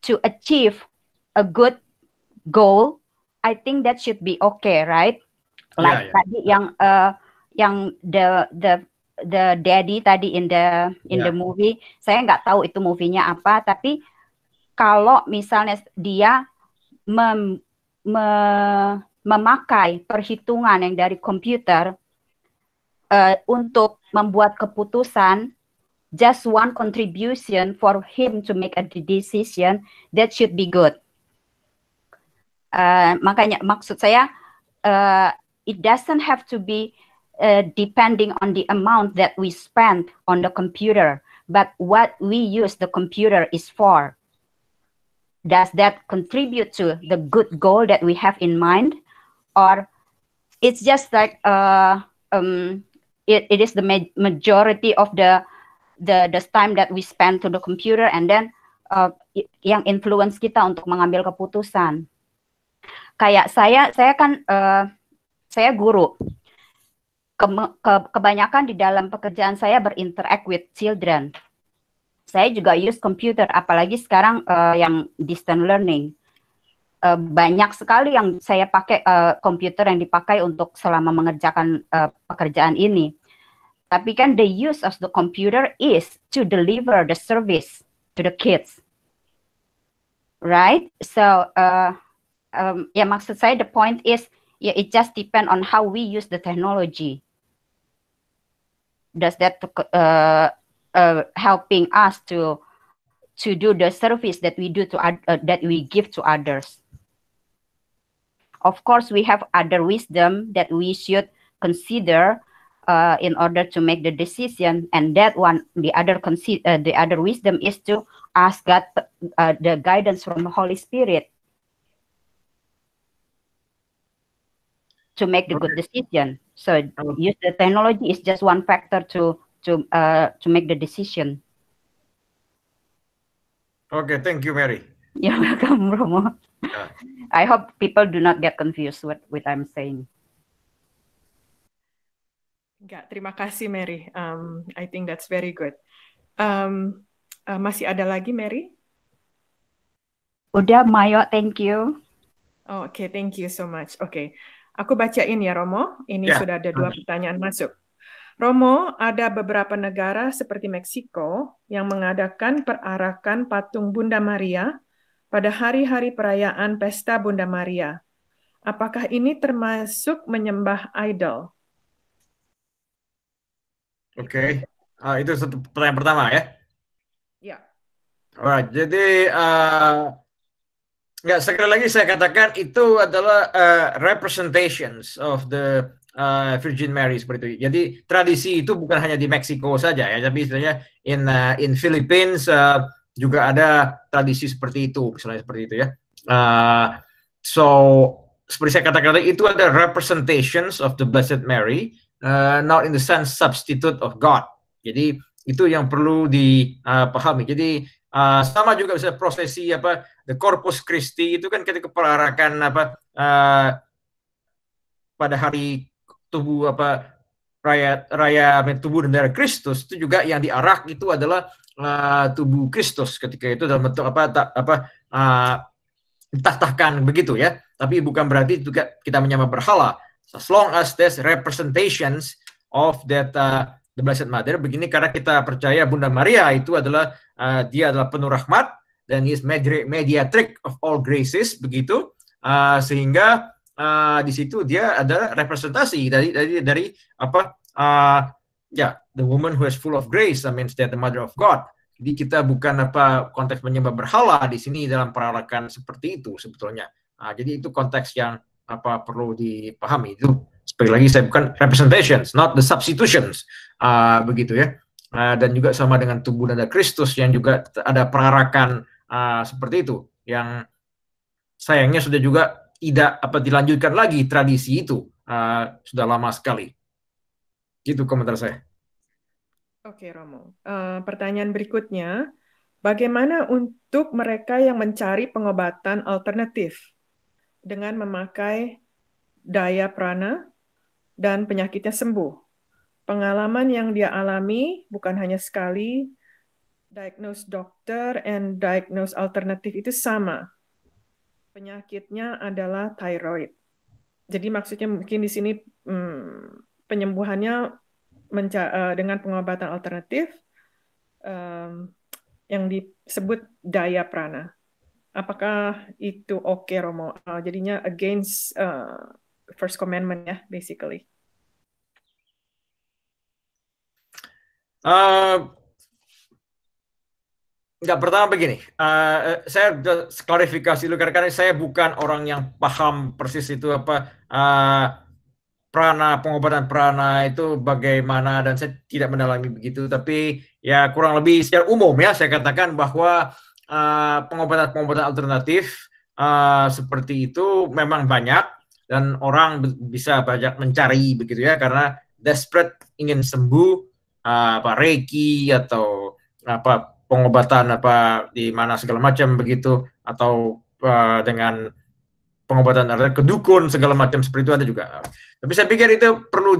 F: to achieve a good goal, I think that should be okay, right? Like tadi yang the daddy tadi in the movie, saya nggak tahu itu movie-nya apa, tapi kalau misalnya dia memakai perhitungan yang dari komputer untuk membuat keputusan, just one contribution for him to make a decision, that should be good. Makanya maksud saya, it doesn't have to be depending on the amount that we spend on the computer, but what we use the computer is for. Does that contribute to the good goal that we have in mind, or it's just like it is the majority of the time that we spend to the computer, and then yang influence kita untuk mengambil keputusan. Kayak saya kan saya guru. Kebanyakan di dalam pekerjaan saya berinteract with children. Saya juga use computer, apalagi sekarang yang distant learning. Banyak sekali yang saya pakai komputer yang dipakai untuk selama mengerjakan pekerjaan ini. Tapi kan the use of the computer is to deliver the service to the kids. Right? So, ya maksud saya the point is, it just depend on how we use the technology. Does that helping us to do the service that we do that we give to others. Of course, we have other wisdom that we should consider in order to make the decision, and that one, the other wisdom is to ask God the guidance from the Holy Spirit to make the good decision. So use the technology is just one factor to make the decision.
A: Okay, thank you, Mary.
F: You're welcome, Romo. I hope people do not get confused with what I'm saying.
E: Enggak, terima kasih, Mary. I think that's very good. Masih ada lagi, Mary?
F: Udah, Mayo, thank you.
E: Oh, okay, thank you so much. Okay, aku bacain ya, Romo. Ini sudah ada 2 pertanyaan masuk. Romo, ada beberapa negara seperti Meksiko yang mengadakan perarakan patung Bunda Maria pada hari-hari perayaan Pesta Bunda Maria. Apakah ini termasuk menyembah idol?
A: Oke, itu satu pertanyaan pertama ya.
E: Ya.
A: Alright, jadi sekali lagi saya katakan itu adalah representations of the Virgin Mary seperti itu. Jadi tradisi itu bukan hanya di Meksiko saja ya, tapi istilahnya in Philippines juga ada tradisi seperti itu, misalnya seperti itu ya. So seperti saya katakan tadi, itu ada representations of the Blessed Mary, not in the sense substitute of God. Jadi itu yang perlu dipahami. Jadi sama juga bisa prosesi the Corpus Christi itu kan ketika perarakan pada hari tubuh raya tubuh dan darah Kristus, itu juga yang diarak itu adalah tubuh Kristus ketika itu dalam bentuk ditahtakan begitu ya. Tapi bukan berarti juga kita menyembah berhala. As long as there's representations of that the Blessed Mother, begini karena kita percaya Bunda Maria itu adalah dia adalah penuh rahmat dan is mediatrix of all graces begitu, sehingga di situ dia ada representasi dari the woman who is full of grace, I mean that the mother of God. Jadi kita bukan konteks menyembah berhala di sini dalam perarakan seperti itu sebetulnya. Jadi itu konteks yang perlu dipahami. Itu sekali lagi saya bukan representations, not the substitutions, begitu ya. Dan juga sama dengan tubuh dan darah Kristus yang juga ada perarakan seperti itu, yang sayangnya sudah juga tidak dilanjutkan lagi tradisi itu, sudah lama sekali. Gitu komentar saya.
E: Oke, Romo. Pertanyaan berikutnya, bagaimana untuk mereka yang mencari pengobatan alternatif dengan memakai daya prana dan penyakitnya sembuh? Pengalaman yang dia alami bukan hanya sekali, diagnose dokter and diagnose alternatif itu sama. Penyakitnya adalah thyroid. Jadi maksudnya mungkin di sini penyembuhannya dengan pengobatan alternatif yang disebut daya prana. Apakah itu oke, Romo? Jadinya against First Commandment ya, basically.
A: Enggak, pertama begini, saya klarifikasi dulu karena saya bukan orang yang paham persis itu apa pengobatan prana itu bagaimana, dan saya tidak mendalami begitu, tapi ya kurang lebih secara umum ya saya katakan bahwa pengobatan alternatif seperti itu memang banyak dan orang bisa banyak mencari begitu ya, karena desperate ingin sembuh, reiki atau pengobatan di mana segala macam begitu, atau dengan pengobatan kedukun segala macam seperti itu ada juga. Tapi saya pikir itu perlu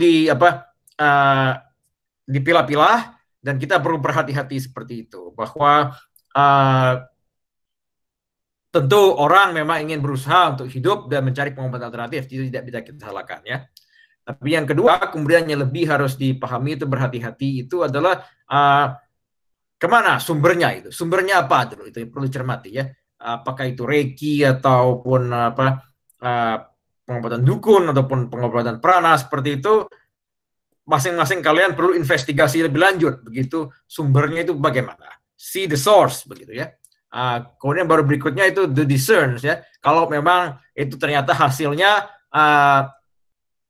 A: dipilah-pilah, dan kita perlu berhati-hati seperti itu, bahwa tentu orang memang ingin berusaha untuk hidup dan mencari pengobatan alternatif, itu tidak bisa kita salahkan ya. Tapi yang kedua kemudian yang lebih harus dipahami itu berhati-hati itu adalah kemana sumbernya itu? Sumbernya apa dulu? Itu yang perlu dicermati ya. Apakah itu reiki ataupun pengobatan dukun ataupun pengobatan prana seperti itu, masing-masing kalian perlu investigasi lebih lanjut begitu, sumbernya itu bagaimana? See the source begitu ya. Kemudian baru berikutnya itu the discerns ya. Kalau memang itu ternyata hasilnya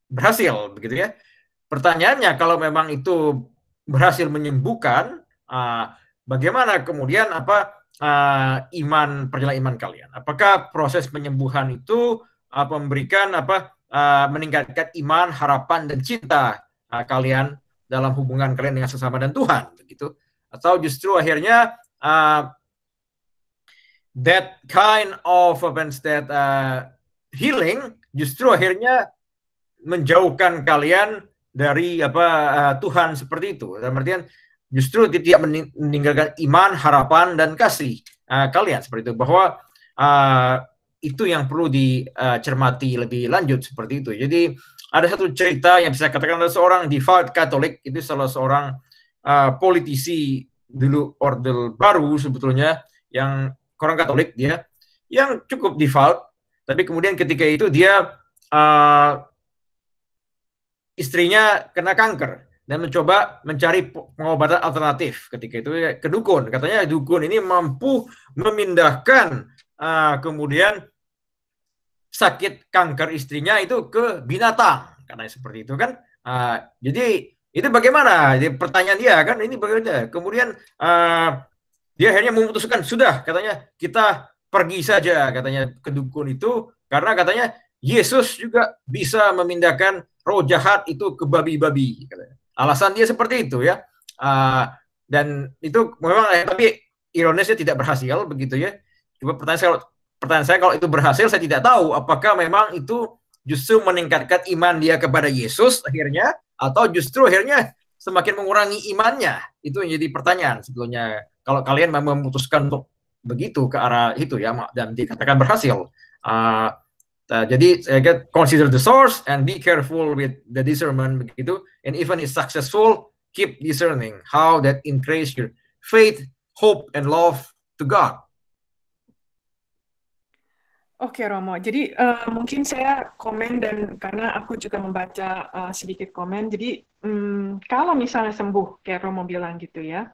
A: berhasil begitu ya. Pertanyaannya, kalau memang itu berhasil menyembuhkan, bagaimana kemudian perjalanan iman kalian? Apakah proses penyembuhan itu memberikan meningkatkan iman, harapan dan cinta kalian dalam hubungan kalian dengan sesama dan Tuhan begitu? Atau justru akhirnya that kind of healing justru akhirnya menjauhkan kalian dari Tuhan seperti itu. Dalam artian justru tidak meninggalkan iman, harapan, dan kasih kalian seperti itu. Bahwa itu yang perlu dicermati lebih lanjut seperti itu. Jadi ada satu cerita yang bisa katakan ada seorang devout Katolik, itu salah seorang politisi dulu Orde Baru sebetulnya, yang orang Katolik dia, yang cukup devout, tapi kemudian ketika itu dia istrinya kena kanker dan mencoba mencari pengobatan alternatif. Ketika itu ke dukun, katanya dukun ini mampu memindahkan kemudian sakit kanker istrinya itu ke binatang, karena seperti itu kan. Jadi itu bagaimana? Jadi pertanyaan dia kan, ini bagaimana? Kemudian dia akhirnya memutuskan, sudah katanya kita pergi saja katanya ke dukun itu, karena katanya Yesus juga bisa memindahkan roh jahat itu ke babi-babi. Alasan dia seperti itu ya. Dan itu memang, tapi ironisnya tidak berhasil begitu ya. Coba pertanyaan saya, kalau itu berhasil, saya tidak tahu apakah memang itu justru meningkatkan iman dia kepada Yesus akhirnya, atau justru akhirnya semakin mengurangi imannya. Itu yang jadi pertanyaan sebetulnya. Kalau kalian memutuskan untuk begitu ke arah itu ya, dan dikatakan berhasil. Jadi saya consider the source and be careful with the discernment begitu. And even if successful, keep discerning how that increase your faith, hope, and love to God.
E: Oke, Romo. Jadi mungkin saya komen, dan karena aku juga membaca sedikit komen. Jadi kalau misalnya sembuh, kayak Romo bilang gitu ya,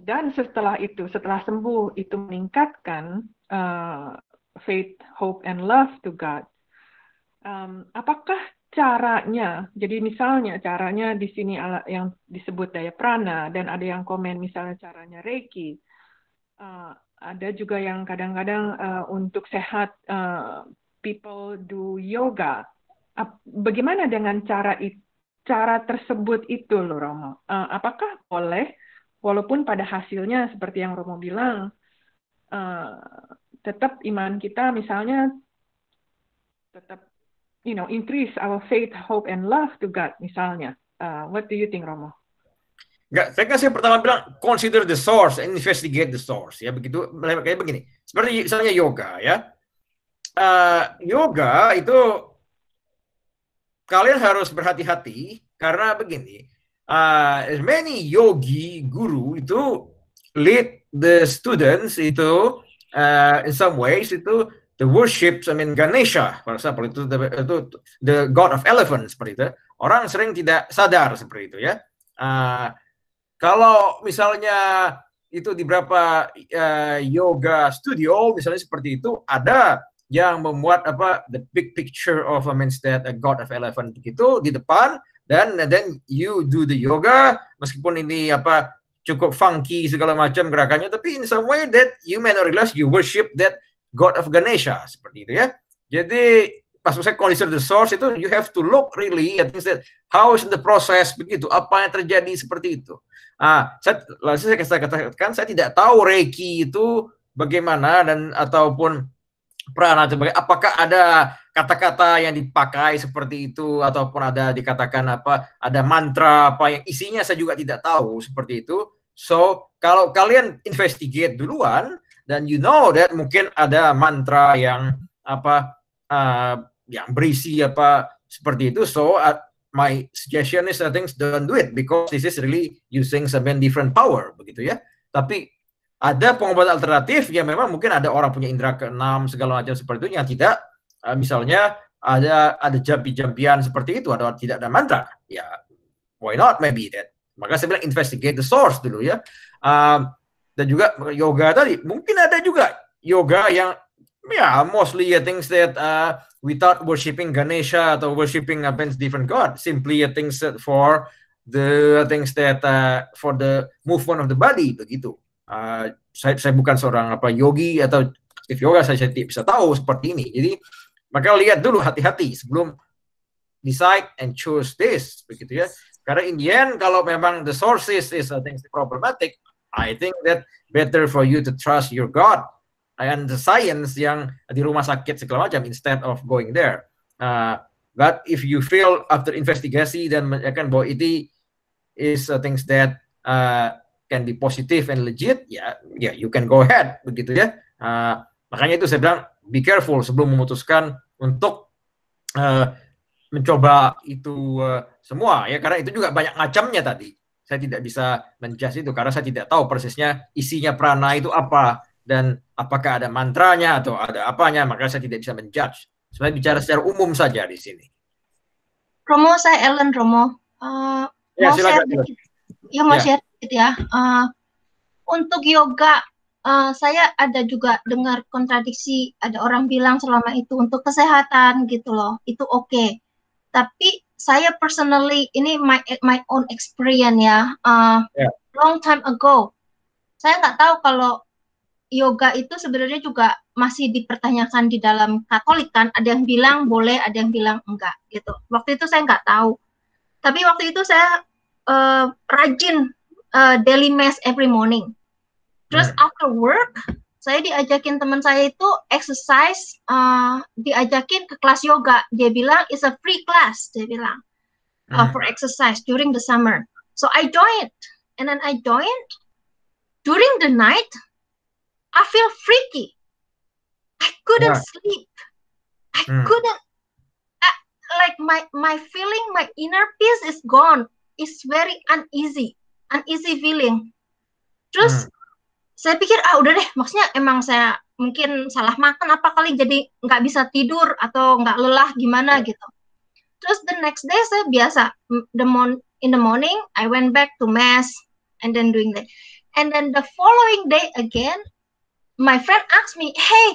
E: dan setelah sembuh itu meningkatkan faith, hope, and love to God. Apakah caranya? Jadi misalnya caranya di sini yang disebut daya prana, dan ada yang komen misalnya caranya reiki. Ada juga yang kadang-kadang untuk sehat people do yoga. Bagaimana dengan cara tersebut itu loh, Romo? Apakah boleh, walaupun pada hasilnya seperti yang Romo bilang, tetap iman kita misalnya tetap increase our faith, hope, and love to God misalnya. What do you think, Romo?
A: Enggak, saya kan pertama bilang consider the source and investigate the source ya, begitu kayak begini. Seperti misalnya yoga ya. Yoga itu kalian harus berhati-hati karena begini. Many yogi guru itu lead the students itu in some ways itu the worship, I mean Ganesha, for example, itu the god of elephant seperti itu. Orang sering tidak sadar seperti itu ya. Kalau misalnya itu di beberapa yoga studio misalnya seperti itu, ada yang membuat the big picture of that a god of elephant begitu di depan, dan then you do the yoga meskipun ini cukup funky segala macam gerakannya, tapi in some way that you may not realize you worship that god of Ganesha seperti itu ya. Jadi pas saya consider the source itu, you have to look really at that how is the process begitu, apa yang terjadi seperti itu. Saya katakan saya tidak tahu Reiki itu bagaimana dan ataupun prana sebagai apakah ada kata-kata yang dipakai seperti itu ataupun ada dikatakan ada mantra yang isinya saya juga tidak tahu seperti itu. So kalau kalian investigate duluan dan you know that mungkin ada mantra yang yang berisi seperti itu, so my suggestion is I think don't do it because this is really using some different power begitu ya. Tapi ada pengobatan alternatif yang memang mungkin ada orang punya indera keenam segala macam seperti itu yang tidak misalnya ada jampi-jampian seperti itu atau tidak ada mantra. Ya, why not maybe that. Maka saya bilang investigate the source dulu ya. Dan juga yoga tadi mungkin ada juga yoga yang mostly things that without worshiping Ganesha atau worshiping different god, simply things that for the things that for the movement of the body begitu. Saya bukan seorang yogi atau aktif yoga, saya tidak bisa tahu seperti ini. Jadi maka lihat dulu hati-hati sebelum decide and choose this begitu ya. Karena in the end kalau memang the sources is things problematic, I think that better for you to trust your God and the science yang di rumah sakit segala macam instead of going there. But if you feel after investigasi dan menyaksikan bahwa itu is things that can be positive and legit, you can go ahead begitu ya. Makanya itu saya bilang be careful sebelum memutuskan untuk mencoba itu semua ya, karena itu juga banyak macamnya tadi. Saya tidak bisa menjudge itu karena saya tidak tahu persisnya isinya prana itu apa dan apakah ada mantranya atau ada apanya, maka saya tidak bisa menjudge. Saya bicara secara umum saja di sini.
G: Romo, saya Ellen Romo.
A: Ya,
G: mau
A: silakan.
G: share gitu ya. Untuk yoga, saya ada juga dengar kontradiksi. Ada orang bilang selama itu untuk kesehatan gitu loh, itu oke. Tapi saya personally, ini my own experience ya. Long time ago, saya nggak tahu kalau yoga itu sebenarnya juga masih dipertanyakan di dalam Katolik kan. Ada yang bilang boleh, ada yang bilang enggak gitu. Waktu itu saya nggak tahu. Tapi waktu itu saya rajin daily mass every morning. Terus after work, saya diajakin teman saya itu exercise, diajakin ke kelas yoga. Dia bilang it's a free class, dia bilang for exercise during the summer. So I joined, and then I joined. During the night, I feel freaky. I couldn't sleep. I couldn't, like my feeling, my inner peace is gone. It's very uneasy feeling. Terus saya pikir udah deh, maksudnya emang saya mungkin salah makan apa kali jadi nggak bisa tidur atau nggak lelah gimana gitu. Terus the next day saya biasa in the morning I went back to mass and then doing that. And then the following day again, my friend asked me, hey,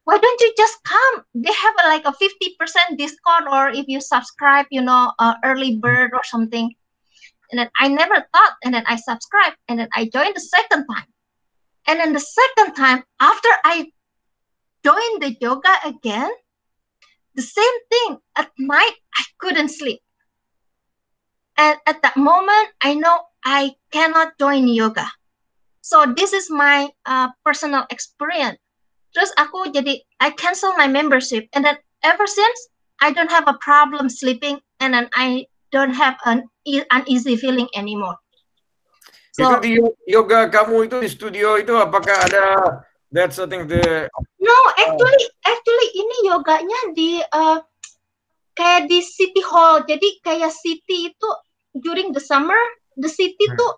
G: why don't you just come? They have like a 50% discount, or if you subscribe, early bird or something. And then I never thought, and then I subscribed, and then I joined the second time. And then the second time, after I joined the yoga again, the same thing. At night, I couldn't sleep. And at that moment, I know I cannot join yoga. So this is my personal experience. Terus I cancel my membership, and then ever since I don't have a problem sleeping, and then I don't have an uneasy feeling anymore. So,
A: itu di yoga kamu itu di studio itu apakah ada that's I think the
G: no, actually ini yoganya di kayak di City Hall. Jadi kayak city itu during the summer, the city tuh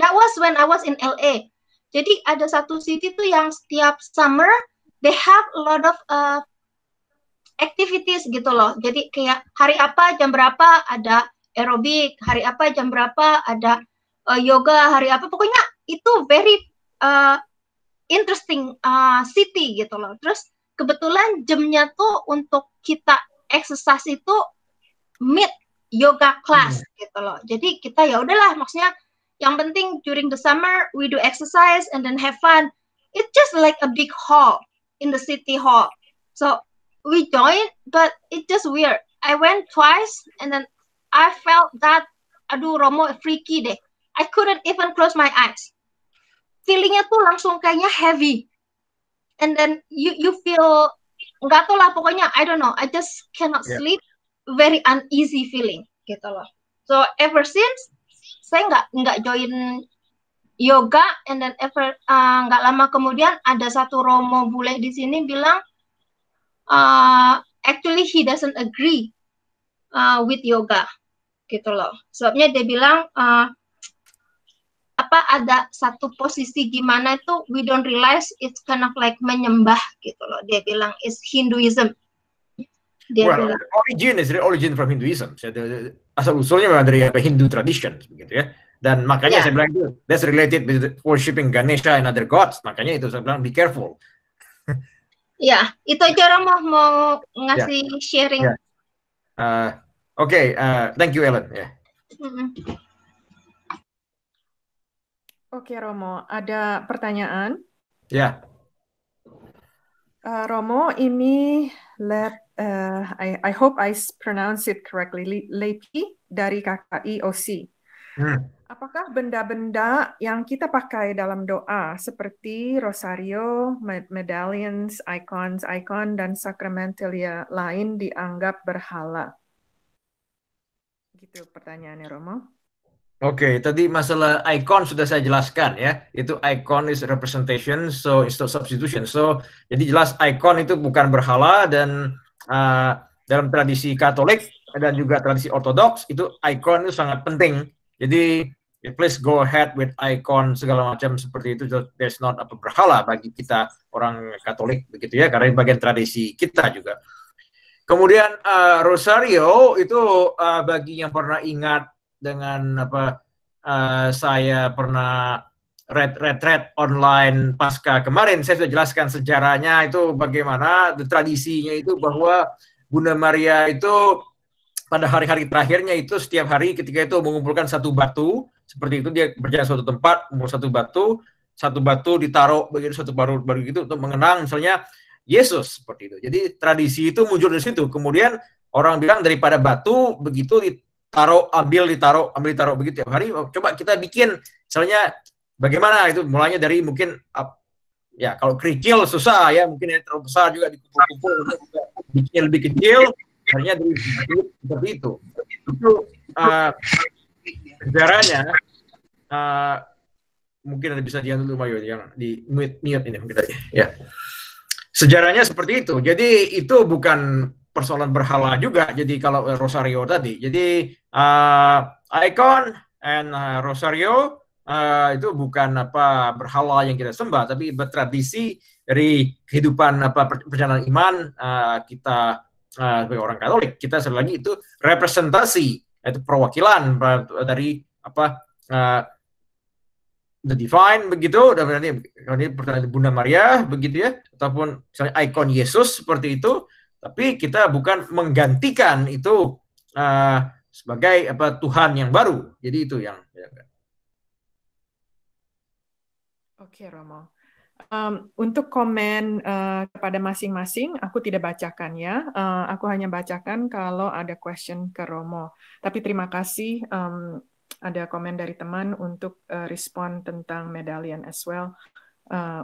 G: that was when I was in LA. Jadi ada satu city tuh yang setiap summer they have a lot of activities gitu loh. Jadi kayak hari apa jam berapa ada aerobik, hari apa jam berapa ada yoga, hari apa pokoknya itu very interesting city gitu loh. Terus kebetulan jamnya tuh untuk kita exercise itu mid yoga class gitu loh. Jadi kita ya udahlah, maksudnya yang penting during the summer we do exercise and then have fun. It's just like a big hall in the city hall. So we joined, but it's just weird. I went twice and then I felt that, aduh Romo freaky deh. I couldn't even close my eyes. Feelingnya tuh langsung kayaknya heavy. And then you feel, nggak tahu lah pokoknya, I don't know, I just cannot sleep. Very uneasy feeling gitu loh. So ever since saya nggak join yoga, and then nggak lama kemudian ada satu Romo bule di sini bilang actually he doesn't agree with yoga gitu loh. Sebabnya dia bilang ada satu posisi gimana itu we don't realize it's kind of like menyembah gitu loh. Dia bilang it's Hinduism.
A: Well, origin from Hinduism. Asal usulnya memang dari Hindu tradition, begitu ya. Dan makanya saya bilang itu that's related with worshiping Ganesha and other gods. Makanya itu saya bilang be careful.
G: Ya, itu aja orang mau ngasih sharing.
A: Okay, thank you Ellen.
E: Oke Romo, ada pertanyaan?
A: Ya.
E: Romo, ini I hope I pronounce it correctly, Lepi dari KKI OC. Apakah benda-benda yang kita pakai dalam doa seperti rosario, medallions, icon, dan sakramentalia lain dianggap berhala? Gitu pertanyaannya Romo.
A: Oke, tadi masalah icon sudah saya jelaskan ya. Itu icon is representation, so it's not substitution. So jadi jelas icon itu bukan berhala, dan dalam tradisi Katolik dan juga tradisi Ortodoks itu icon itu sangat penting. Jadi please go ahead with icon segala macam seperti itu. There's not apa berhala bagi kita orang Katolik begitu ya, karena bagian tradisi kita juga. Kemudian rosario itu bagi yang pernah ingat dengan saya pernah retreat online pasca kemarin, saya sudah jelaskan sejarahnya itu bagaimana tradisinya itu bahwa Bunda Maria itu pada hari-hari terakhirnya itu setiap hari ketika itu mengumpulkan satu batu seperti itu, dia berjalan suatu tempat mengumpul satu batu ditaruh begitu, satu baru gitu untuk mengenang misalnya Yesus seperti itu. Jadi tradisi itu muncul dari situ. Kemudian orang bilang daripada batu begitu ambil ditaruh begitu tiap hari. Coba kita bikin misalnya bagaimana itu, mulainya dari mungkin ya kalau kerikil susah ya, mungkin yang terlalu besar juga dikumpul-kumpul, bikin lebih kecil, akhirnya dari seperti itu. Itu sejarahnya mungkin ada bisa diam dulu Mayo yang di mute ini mungkin aja ya. Sejarahnya seperti itu. Jadi itu bukan persoalan berhala juga. Jadi kalau rosario tadi, jadi icon and rosario itu bukan berhala yang kita sembah, tapi bertradisi dari kehidupan perjalanan iman kita sebagai orang Katolik. Kita sekali lagi itu representasi, itu perwakilan dari the divine begitu, dan ini pertanyaan Bunda Maria begitu ya, ataupun misalnya ikon Yesus seperti itu, tapi kita bukan menggantikan itu sebagai Tuhan yang baru. Jadi itu yang
E: Oke Romo. Untuk komen kepada masing-masing, aku tidak bacakan ya. Aku hanya bacakan kalau ada question ke Romo. Tapi terima kasih ada komen dari teman untuk respon tentang medallion as well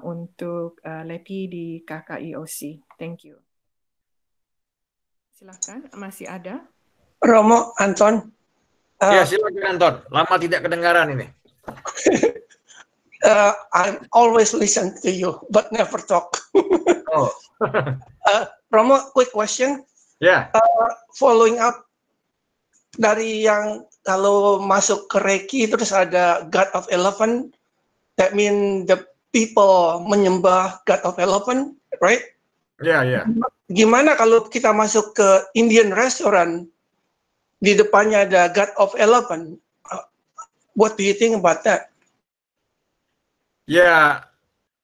E: untuk Lepi di KKIOC. Thank you. Silakan, masih ada?
H: Romo, Anton.
A: Ya, silakan Anton. Lama tidak kedengaran ini.
H: I always listen to you, but never talk.
A: Oh.
H: Romo, quick question.
A: Yeah.
H: Following up dari yang kalau masuk ke Reiki terus ada God of Eleven, that mean the people menyembah God of Elephant, right?
A: Ya, ya.
H: Gimana kalau kita masuk ke Indian restaurant, di depannya ada God of Elephant? What do you think about that?
A: Ya,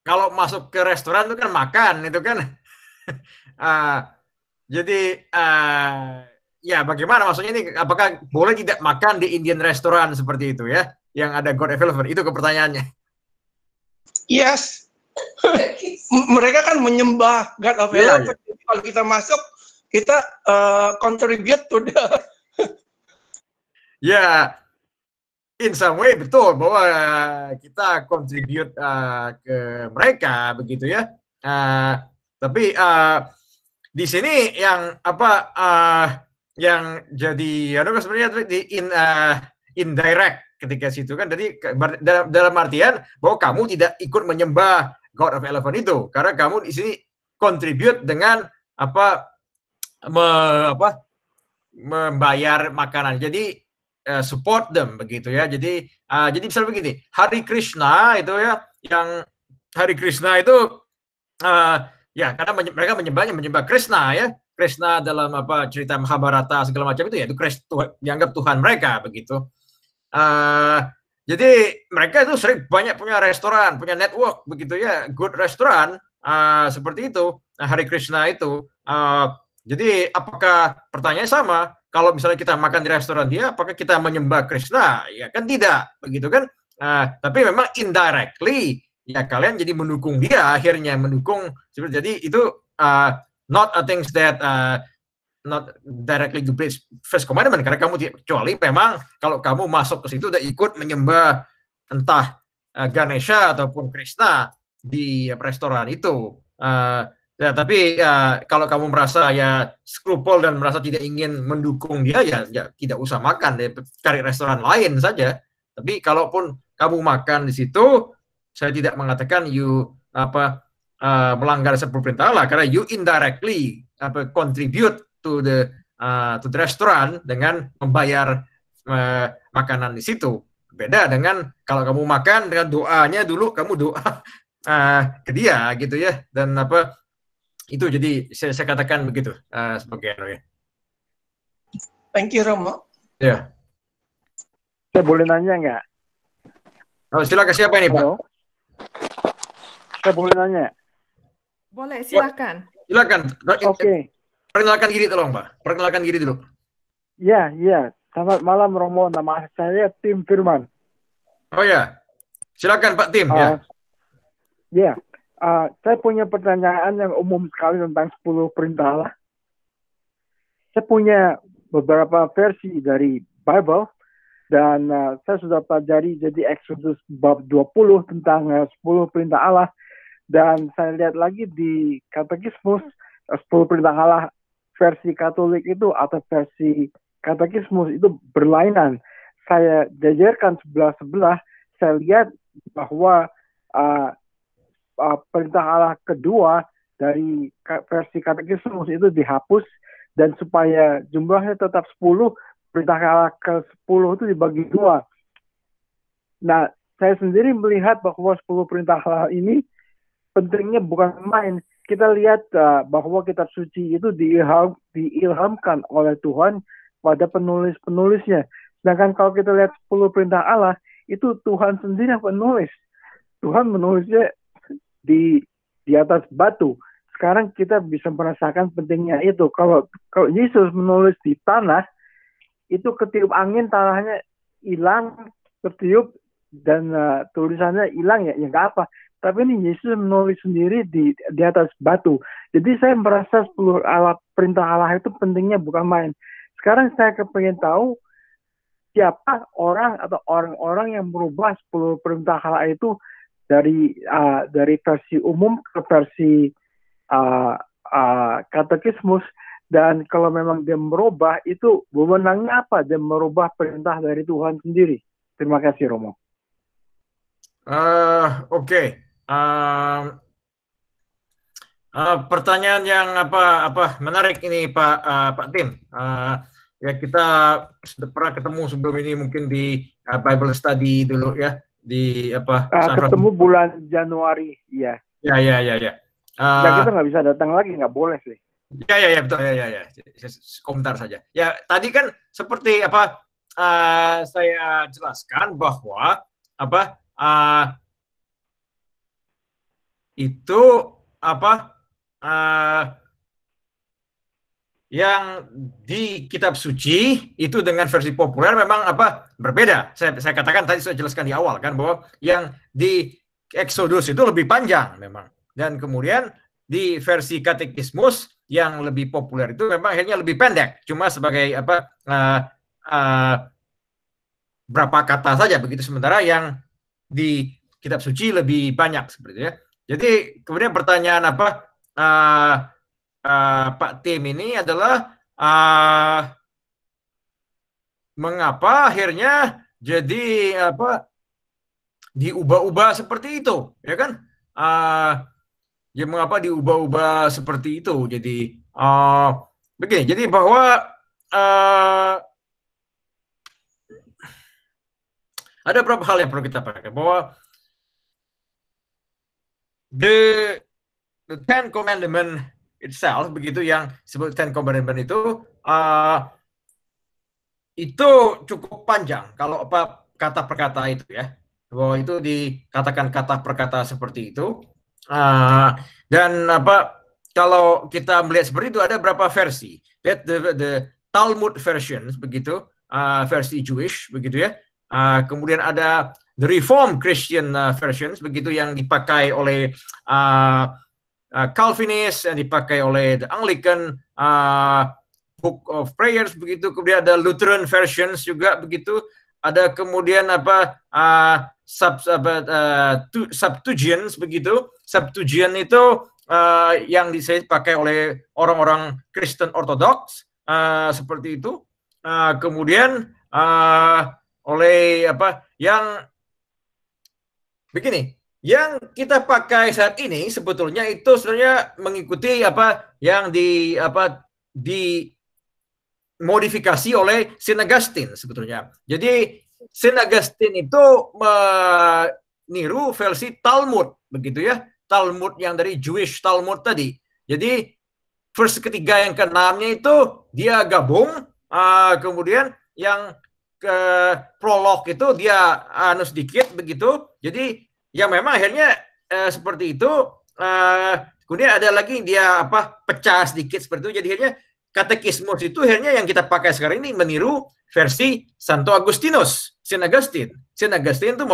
A: kalau masuk ke restoran itu kan makan, itu kan. Jadi, ya bagaimana maksudnya ini? Apakah boleh tidak makan di Indian restoran seperti itu ya? Yang ada God of Elephant, itu pertanyaannya.
H: Yes. Mereka kan menyembah God of Elephant. Yeah. Kalau kita masuk, kita contribute to the...
A: Ya, in some way betul bahwa kita contribute ke mereka begitu ya. Tapi di sini yang yang jadi sebenarnya indirect ketika situ kan. Jadi dalam artian bahwa kamu tidak ikut menyembah God of Elephant itu karena kamu di sini contribute dengan membayar makanan. Jadi support them begitu ya. Jadi misalnya begini, Hari Krishna itu ya, yang Hari Krishna itu ya karena mereka menyembah Krishna ya. Krishna dalam cerita Mahabharata segala macam itu ya, itu dianggap Tuhan mereka begitu. Jadi mereka itu sering banyak punya restoran, punya network begitu ya, good restoran seperti itu. Hari Krishna itu. Jadi apakah pertanyaannya sama? Kalau misalnya kita makan di restoran dia, apakah kita menyembah Krishna? Ya kan tidak, begitu kan? Tapi memang indirectly, ya kalian jadi mendukung dia, akhirnya mendukung. Jadi itu not a things that not directly to breach first commandment, karena kamu kecuali memang kalau kamu masuk ke situ udah ikut menyembah entah Ganesha ataupun Krishna di restoran itu. Ya, tapi kalau kamu merasa ya scruple dan merasa tidak ingin mendukung dia, ya tidak usah makan, ya, cari restoran lain saja. Tapi kalaupun kamu makan di situ, saya tidak mengatakan you melanggar 10 perintah Allah, karena you indirectly contribute to the restaurant dengan membayar makanan di situ. Beda dengan kalau kamu makan dengan doanya dulu, kamu doa ke dia gitu ya, dan itu jadi saya katakan begitu sebagai ya.
H: Thank you, Romo.
A: Ya.
I: Saya boleh nanya nggak?
A: Oh, silakan, siapa ini, Pak?
I: Saya boleh nanya?
E: Boleh, silakan.
A: Silakan.
I: Oke.
A: Perkenalkan diri tolong, Pak. Perkenalkan diri dulu.
I: Ya. Selamat malam, Romo. Nama saya Tim Firman.
A: Oh ya. Silakan, Pak Tim.
I: Ya. Saya punya pertanyaan yang umum sekali tentang 10 perintah Allah. Saya punya beberapa versi dari Bible, dan saya sudah pelajari jadi Exodus bab 20 tentang 10 perintah Allah, dan saya lihat lagi di Katekismus 10 perintah Allah versi Katolik itu atau versi Katekismus itu berlainan. Saya jajarkan sebelah-sebelah, saya lihat bahwa perintah Allah kedua dari versi Katekismus itu dihapus, dan supaya jumlahnya tetap 10, perintah Allah ke-10 itu dibagi 2. Nah, saya sendiri melihat bahwa 10 perintah Allah ini pentingnya bukan main. Kita lihat bahwa kitab suci itu diilhamkan oleh Tuhan pada penulis-penulisnya. Sedangkan kalau kita lihat 10 perintah Allah, itu Tuhan sendiri yang penulis. Tuhan menulisnya di atas batu. Sekarang kita bisa merasakan pentingnya itu. Kalau Yesus menulis di tanah, itu ketiup angin, tanahnya hilang, tertiup, dan tulisannya hilang, ya nggak apa. Tapi ini Yesus menulis sendiri di atas batu. Jadi saya merasa 10 perintah Allah itu pentingnya bukan main. Sekarang saya kepengen tahu siapa orang atau orang-orang yang merubah 10 perintah Allah itu dari versi umum ke versi Katekismus, dan kalau memang dia merubah, itu wewenangnya apa? Dia merubah perintah dari Tuhan sendiri. Terima kasih, Romo.
A: Oke. Pertanyaan yang menarik ini, Pak Tim. Ya, kita sudah pernah ketemu sebelum ini mungkin di Bible study dulu ya. di apa
I: ketemu bulan Januari, ya.
A: Ya.
I: Ya kita nggak bisa datang lagi, nggak boleh sih.
A: Ya betul ya. Komentar saja. Ya tadi kan seperti apa saya jelaskan bahwa apa itu apa yang di kitab suci itu dengan versi populer memang apa berbeda. Saya katakan tadi saya jelaskan di awal kan bahwa yang di Exodus itu lebih panjang memang, dan kemudian di versi katekismus yang lebih populer itu memang akhirnya lebih pendek, cuma sebagai apa berapa kata saja begitu, sementara yang di kitab suci lebih banyak seperti itu ya. Jadi kemudian pertanyaan apa Pak Tim ini adalah mengapa akhirnya jadi apa diubah-ubah seperti itu, ya kan? Ya mengapa diubah-ubah seperti itu? Jadi begini, jadi bahwa ada beberapa hal yang perlu kita perhatikan, bahwa the Ten Commandment itself, begitu yang disebut Ten Commandment itu cukup panjang kalau apa kata per kata itu ya, bahwa itu dikatakan kata per kata seperti itu. Dan apa kalau kita melihat seperti itu ada berapa versi, the Talmud versions begitu, versi Jewish begitu ya. Kemudian ada the Reformed Christian versions begitu yang dipakai oleh Calvinist, yang dipakai oleh the Anglican Book of Prayers begitu. Kemudian ada Lutheran versions juga begitu. Ada kemudian apa Septuagints begitu. Septuagint itu yang dipakai oleh orang-orang Kristen Ortodoks seperti itu. Kemudian oleh apa yang begini, yang kita pakai saat ini sebetulnya itu sebenarnya mengikuti apa yang dimodifikasi oleh Saint Augustine sebetulnya. Jadi Saint Augustine itu meniru versi Talmud begitu ya, Talmud yang dari Jewish Talmud tadi. Jadi versi ketiga yang keenamnya itu dia gabung, kemudian yang ke prolog itu dia sedikit begitu. Jadi yang memang akhirnya seperti itu. Kemudian ada lagi dia pecah sedikit seperti itu. Jadi akhirnya katekismus itu akhirnya yang kita pakai sekarang ini meniru versi Santo Agustinus, Saint Augustine. Saint Augustine itu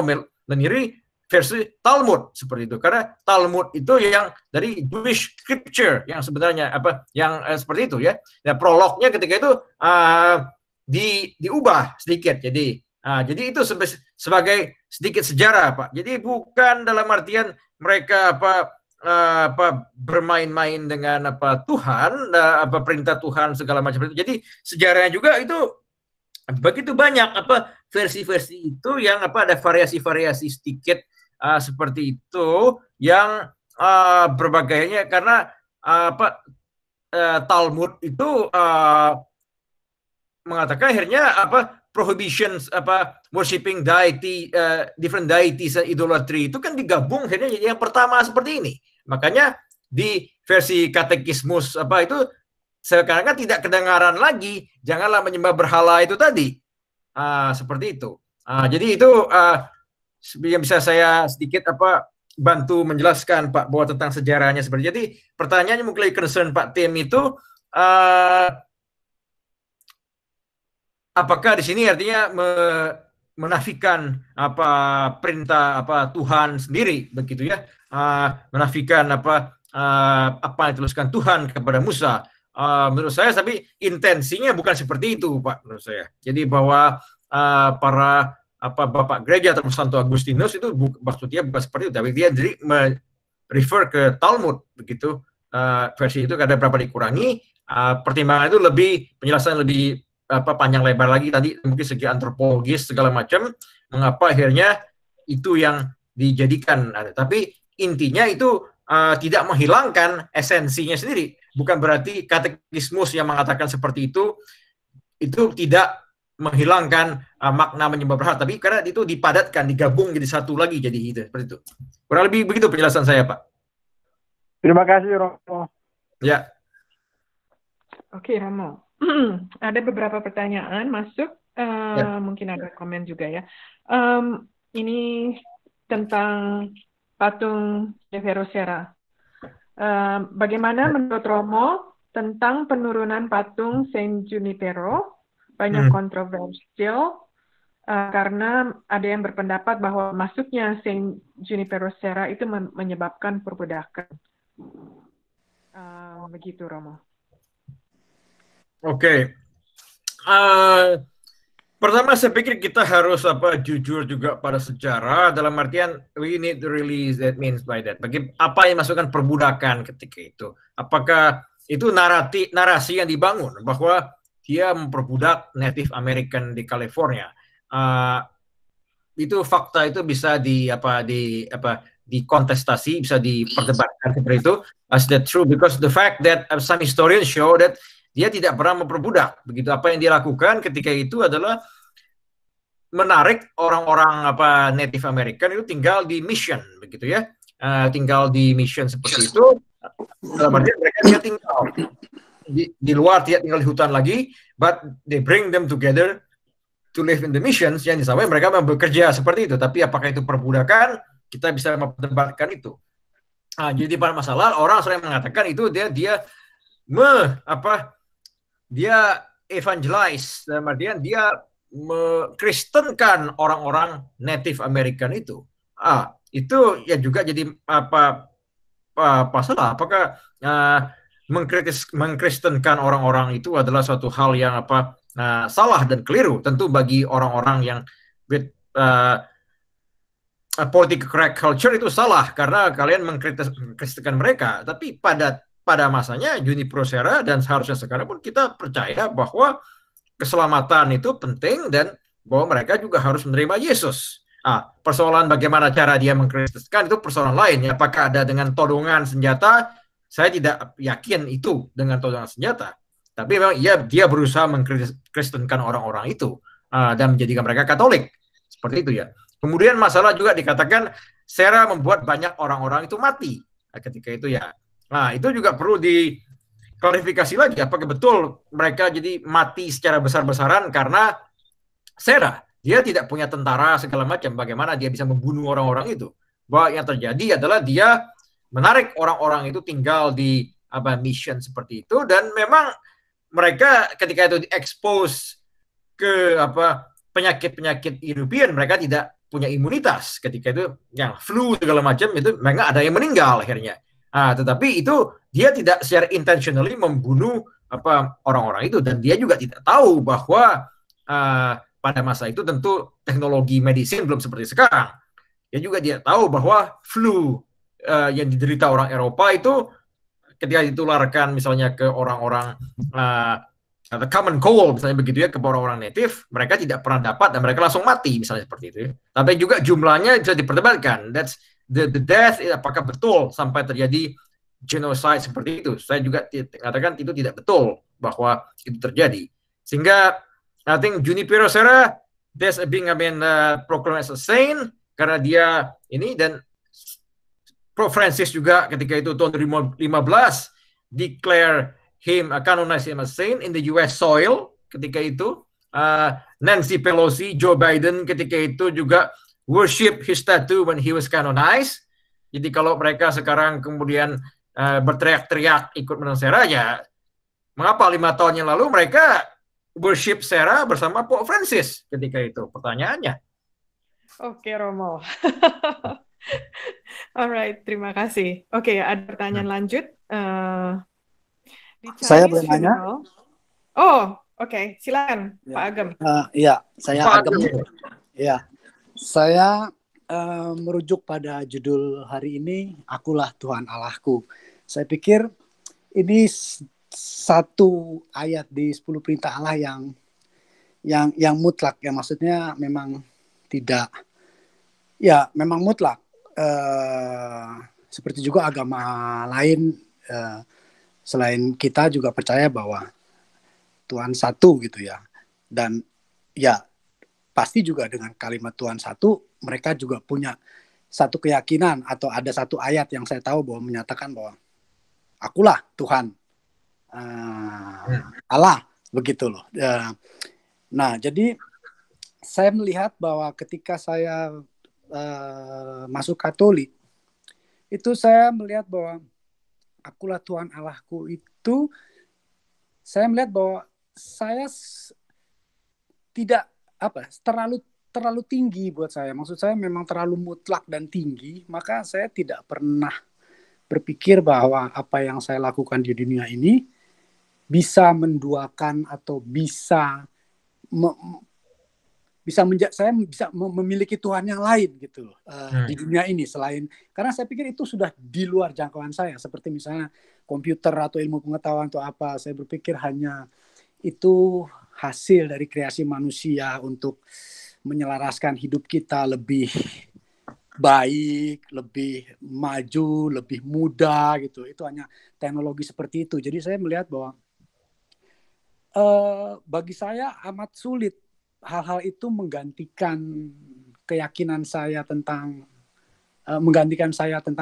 A: meniru versi Talmud seperti itu, karena Talmud itu yang dari Jewish Scripture yang sebenarnya yang seperti itu ya. Nah, prolognya ketika itu diubah sedikit. Jadi itu sebagai sedikit sejarah, Pak. Jadi bukan dalam artian mereka bermain-main dengan Tuhan, perintah Tuhan segala macam itu. Jadi sejarahnya juga itu begitu banyak versi-versi itu yang ada variasi-variasi sedikit seperti itu yang berbagainya, karena Talmud itu mengatakan akhirnya prohibitions worshiping deity, different deities and idolatry itu kan digabung akhirnya jadi yang pertama seperti ini. Makanya di versi katekismus itu sekarang kan tidak kedengaran lagi janganlah menyembah berhala itu tadi, seperti itu. Jadi itu yang bisa saya sedikit bantu menjelaskan, Pak, bahwa tentang sejarahnya seperti. Jadi pertanyaannya mungkin concern Pak Tim itu apakah di sini artinya menafikan perintah Tuhan sendiri begitu ya, menafikan apa yang dituliskan Tuhan kepada Musa. Menurut saya tapi intensinya bukan seperti itu, Pak, menurut saya. Jadi bahwa para Bapak Gereja atau Santo Agustinus itu maksudnya bukan seperti itu, tapi dia jadi refer ke Talmud begitu, versi itu ada berapa dikurangi, pertimbangan itu lebih, penjelasan lebih panjang lebar lagi tadi, mungkin segi antropologis segala macam, mengapa akhirnya itu yang dijadikan ada. Tapi intinya itu tidak menghilangkan esensinya sendiri. Bukan berarti katekismus yang mengatakan seperti itu tidak menghilangkan makna menyembah berhala, tapi karena itu dipadatkan, digabung jadi satu lagi, jadi itu seperti itu. Kurang lebih begitu penjelasan saya, Pak.
I: Terima kasih, Romo.
A: Ya.
E: Oke, Romo. Ada beberapa pertanyaan masuk. Mungkin ada komen juga ya. Ini tentang patung Verosera. Bagaimana menurut Romo tentang penurunan patung Saint Junipero? Banyak kontroversial karena ada yang berpendapat bahwa masuknya Saint Junipero Serra itu menyebabkan perbudakan. Begitu, Romo.
A: Oke. Pertama saya pikir kita harus jujur juga pada sejarah, dalam artian we need to release that means by that. Apa yang masukkan perbudakan ketika itu? Apakah itu narasi yang dibangun bahwa dia memperbudak Native American di California? Itu fakta itu bisa dikontestasi, bisa diperdebatkan seperti itu. Is that true? Because the fact that some historians show that dia tidak pernah memperbudak. Begitu, apa yang dia lakukan ketika itu adalah menarik orang-orang Native American itu tinggal di mission, begitu ya, tinggal di mission seperti itu. Dalam artian mereka dia tinggal di luar, tidak tinggal di hutan lagi, but they bring them together to live in the missions, yang disamakan mereka bekerja seperti itu. Tapi apakah itu perbudakan? Kita bisa memperdebatkan itu. Jadi pada masalah orang sering mengatakan itu dia evangelize, dalam artian dia mengkristenkan orang-orang Native American itu. Itu ya juga jadi salah. Apakah mengkristenkan orang-orang itu adalah suatu hal yang salah dan keliru? Tentu bagi orang-orang yang political correct culture itu salah karena kalian mengkristenkan mereka. Tapi pada masanya Junipero Serra dan seharusnya sekarang pun kita percaya bahwa keselamatan itu penting dan bahwa mereka juga harus menerima Yesus. Persoalan bagaimana cara dia mengkristenkan itu persoalan lain. Apakah ada dengan todongan senjata? Saya tidak yakin itu dengan todongan senjata. Tapi memang dia berusaha mengkristenkan orang-orang itu dan menjadikan mereka Katolik. Seperti itu ya. Kemudian masalah juga dikatakan Serra membuat banyak orang-orang itu mati ketika itu ya. Itu juga perlu diklarifikasi lagi. Apakah betul mereka jadi mati secara besar-besaran karena Serra? Dia tidak punya tentara segala macam. Bagaimana dia bisa membunuh orang-orang itu? Bahwa yang terjadi adalah dia menarik orang-orang itu tinggal di mission seperti itu, dan memang mereka ketika itu diekspos ke penyakit-penyakit European, mereka tidak punya imunitas ketika itu, yang flu segala macam itu mereka ada yang meninggal akhirnya. Tetapi itu dia tidak secara intentionally membunuh orang-orang itu, dan dia juga tidak tahu bahwa pada masa itu tentu teknologi medicine belum seperti sekarang. Dia juga tidak tahu bahwa flu yang diderita orang Eropa itu ketika ditularkan misalnya ke orang-orang atau common cold misalnya begitu ya, ke orang-orang native, mereka tidak pernah dapat dan mereka langsung mati misalnya seperti itu. Tapi juga jumlahnya bisa diperdebatkan. That's the death, apakah betul sampai terjadi genocide seperti itu? Saya juga katakan itu tidak betul bahwa itu terjadi. Sehingga I think Junipero Serra that's being proclaimed as a saint karena dia ini, dan Pope Francis juga ketika itu tahun 2015 declare him, canonize him as saint in the US soil ketika itu. Nancy Pelosi, Joe Biden ketika itu juga worship his statue when he was canonized. Jadi kalau mereka sekarang kemudian berteriak-teriak ikut menang Serra, ya mengapa 5 tahun yang lalu mereka worship Serra bersama Pope Francis ketika itu? Pertanyaannya.
E: Oke, Romo. Alright, terima kasih. Oke, ada pertanyaan lanjut.
J: Saya boleh nanya?
E: Oke, silakan Pak Agam.
J: Iya, saya Agam. Ya, saya merujuk pada judul hari ini, Akulah Tuhan Allahku. Saya pikir ini satu ayat di 10 perintah Allah yang mutlak, yang maksudnya memang tidak, ya memang mutlak. Seperti juga agama lain selain kita juga percaya bahwa Tuhan satu gitu ya. Dan ya pasti juga dengan kalimat Tuhan satu, mereka juga punya satu keyakinan atau ada satu ayat yang saya tahu bahwa menyatakan bahwa akulah Tuhan Allah, begitu loh. Nah, jadi saya melihat bahwa ketika saya masuk Katolik, itu saya melihat bahwa akulah Tuhan Allahku itu, saya melihat bahwa saya tidak terlalu tinggi buat saya. Maksud saya memang terlalu mutlak dan tinggi, maka saya tidak pernah berpikir bahwa apa yang saya lakukan di dunia ini bisa menduakan atau bisa saya bisa memiliki Tuhan yang lain gitu loh di dunia ini, selain, karena saya pikir itu sudah di luar jangkauan saya, seperti misalnya komputer atau ilmu pengetahuan atau apa. Saya berpikir hanya itu hasil dari kreasi manusia untuk menyelaraskan hidup kita lebih baik, lebih maju, lebih mudah gitu. Itu hanya teknologi seperti itu. Jadi saya melihat bahwa bagi saya amat sulit hal-hal itu menggantikan keyakinan saya tentang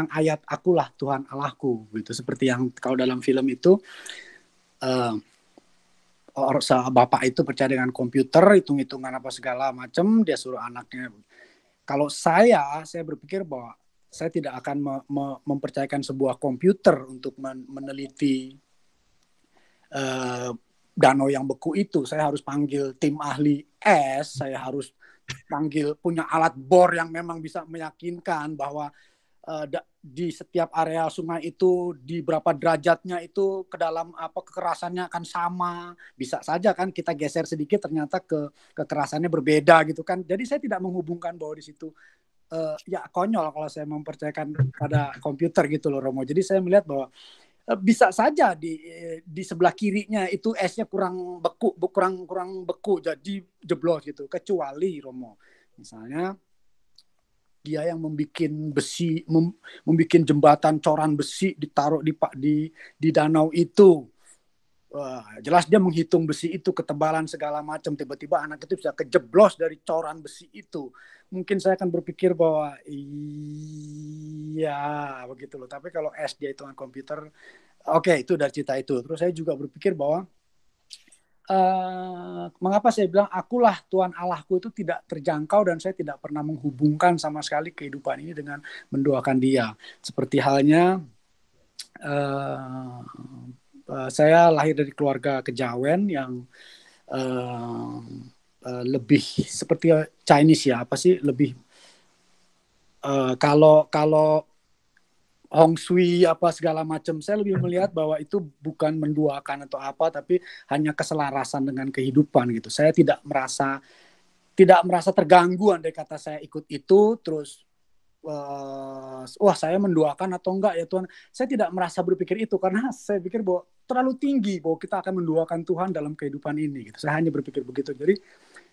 J: ayat akulah Tuhan Allahku gitu. Seperti yang kalau dalam film itu bapak itu percaya dengan komputer, hitung-hitungan apa segala macam, dia suruh anaknya. Kalau saya berpikir bahwa saya tidak akan mempercayakan sebuah komputer untuk meneliti danau yang beku itu. Saya harus panggil tim ahli es, saya harus punya alat bor yang memang bisa meyakinkan bahwa di setiap area sungai itu di berapa derajatnya itu ke dalam kekerasannya akan sama. Bisa saja kan kita geser sedikit ternyata kekerasannya berbeda gitu kan. Jadi saya tidak menghubungkan bahwa di situ ya konyol kalau saya mempercayakan pada komputer gitu loh, Romo. Jadi saya melihat bahwa bisa saja di sebelah kirinya itu esnya kurang beku jadi jeblos gitu, kecuali Romo misalnya dia yang membuat jembatan coran besi ditaruh di danau itu. Jelas dia menghitung besi itu ketebalan segala macam, tiba-tiba anak itu bisa kejeblos dari coran besi itu. Mungkin saya akan berpikir bahwa iya begitu loh. Tapi kalau es dia hitungan komputer, oke, itu dari cerita itu. Terus saya juga berpikir bahwa mengapa saya bilang akulah Tuhan Allahku itu tidak terjangkau, dan saya tidak pernah menghubungkan sama sekali kehidupan ini dengan mendoakan Dia. Seperti halnya saya lahir dari keluarga kejawen yang lebih seperti Chinese ya, lebih kalau Hong Shui apa segala macam, saya lebih melihat bahwa itu bukan menduakan atau apa, tapi hanya keselarasan dengan kehidupan gitu. Saya tidak merasa terganggu andai kata saya ikut itu terus wah saya menduakan atau enggak ya Tuhan. Saya tidak merasa berpikir itu, karena saya pikir bahwa terlalu tinggi bahwa kita akan menduakan Tuhan dalam kehidupan ini gitu. Saya hanya berpikir begitu. Jadi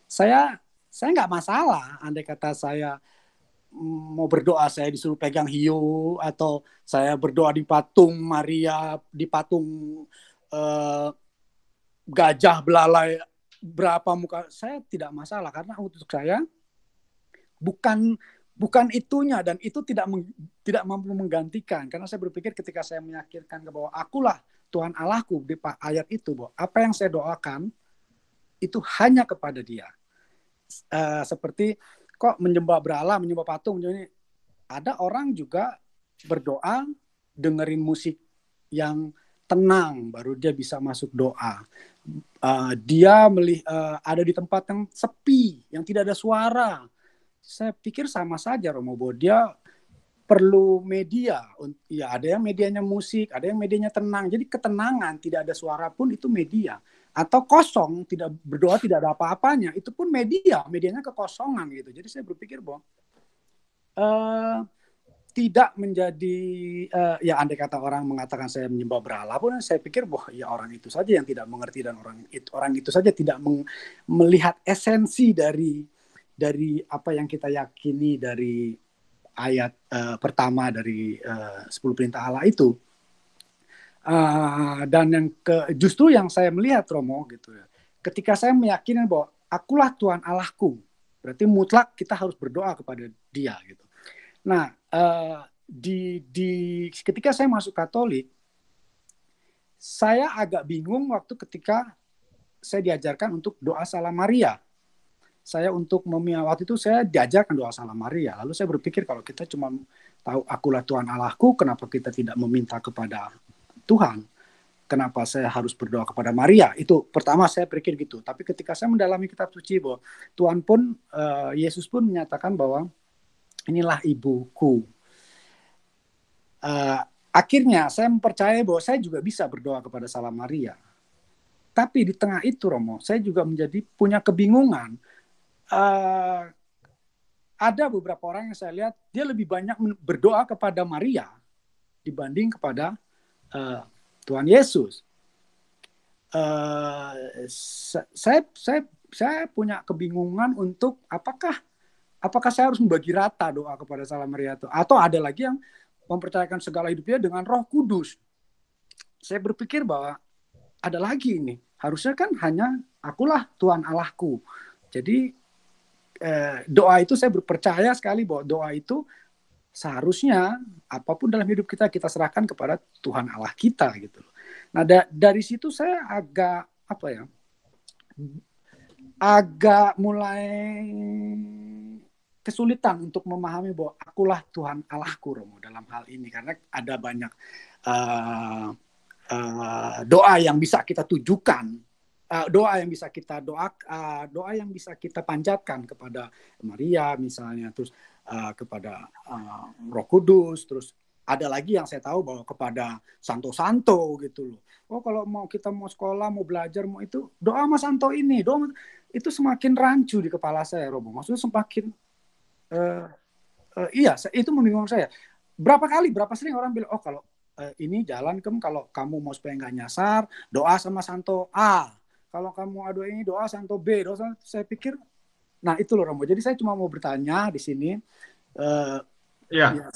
J: saya nggak masalah andai kata saya mau berdoa saya disuruh pegang hiu, atau saya berdoa di patung Maria, di patung gajah belalai berapa muka, saya tidak masalah, karena untuk saya bukan itunya, dan itu tidak mampu menggantikan. Karena saya berpikir ketika saya meyakinkan bahwa akulah Tuhan Allahku di ayat itu, bahwa apa yang saya doakan itu hanya kepada Dia. Seperti kok menyembah berhala, menyembah patung. Jadi ada orang juga berdoa dengerin musik yang tenang, baru dia bisa masuk doa. Dia ada di tempat yang sepi, yang tidak ada suara. Saya pikir sama saja, Romo, bahwa dia perlu media. Ya, ada yang medianya musik, ada yang medianya tenang. Jadi ketenangan, tidak ada suara pun itu media. Atau kosong, tidak berdoa, tidak ada apa-apanya, itu pun medianya kekosongan gitu. Jadi saya berpikir bahwa tidak menjadi ya andai kata orang mengatakan saya menyembah berhala pun, saya pikir bahwa ya orang itu saja yang tidak mengerti, dan orang itu saja tidak melihat esensi dari apa yang kita yakini dari ayat pertama dari 10 perintah Allah itu. Dan justru yang saya melihat, Romo, gitu ya, ketika saya meyakini bahwa akulah Tuhan Allahku. Berarti mutlak kita harus berdoa kepada Dia gitu. Nah, ketika saya masuk Katolik, saya agak bingung ketika saya diajarkan untuk doa Salam Maria. Waktu itu saya diajarkan doa Salam Maria. Lalu saya berpikir kalau kita cuma tahu akulah Tuhan Allahku, kenapa kita tidak meminta kepada Tuhan? Kenapa saya harus berdoa kepada Maria? Itu pertama saya pikir gitu. Tapi ketika saya mendalami kitab suci bahwa Tuhan pun, Yesus pun menyatakan bahwa inilah ibuku. Akhirnya saya mempercayai bahwa saya juga bisa berdoa kepada Salam Maria. Tapi di tengah itu, Romo, saya juga punya kebingungan. Ada beberapa orang yang saya lihat, dia lebih banyak berdoa kepada Maria dibanding kepada Tuhan Yesus. Saya punya kebingungan untuk apakah saya harus membagi rata doa kepada Salam Maria itu, atau ada lagi yang mempercayakan segala hidupnya dengan Roh Kudus. Saya berpikir bahwa ada lagi ini, harusnya kan hanya akulah Tuhan Allahku. Jadi doa itu saya percaya sekali bahwa doa itu seharusnya apapun dalam hidup kita serahkan kepada Tuhan Allah kita gitu. Nah dari situ saya agak mulai kesulitan untuk memahami bahwa akulah Tuhan Allahku, Romo, dalam hal ini, karena ada banyak doa yang bisa kita tujukan, doa yang bisa kita doa yang bisa kita panjatkan kepada Maria misalnya, terus kepada Roh Kudus, terus ada lagi yang saya tahu bahwa kepada santo-santo gitu loh. Oh, kalau kita mau sekolah, mau belajar, mau itu doa sama santo ini, doa itu semakin rancu di kepala saya, Robo. Maksudnya semakin iya, itu membingungkan saya. Berapa sering orang bilang, oh kalau ini jalan kalau kamu mau supaya nggak nyasar, doa sama santo A. Kalau kamu ada ini doa santo B. Saya pikir, nah itu loh, Romo. Jadi saya cuma mau bertanya di sini.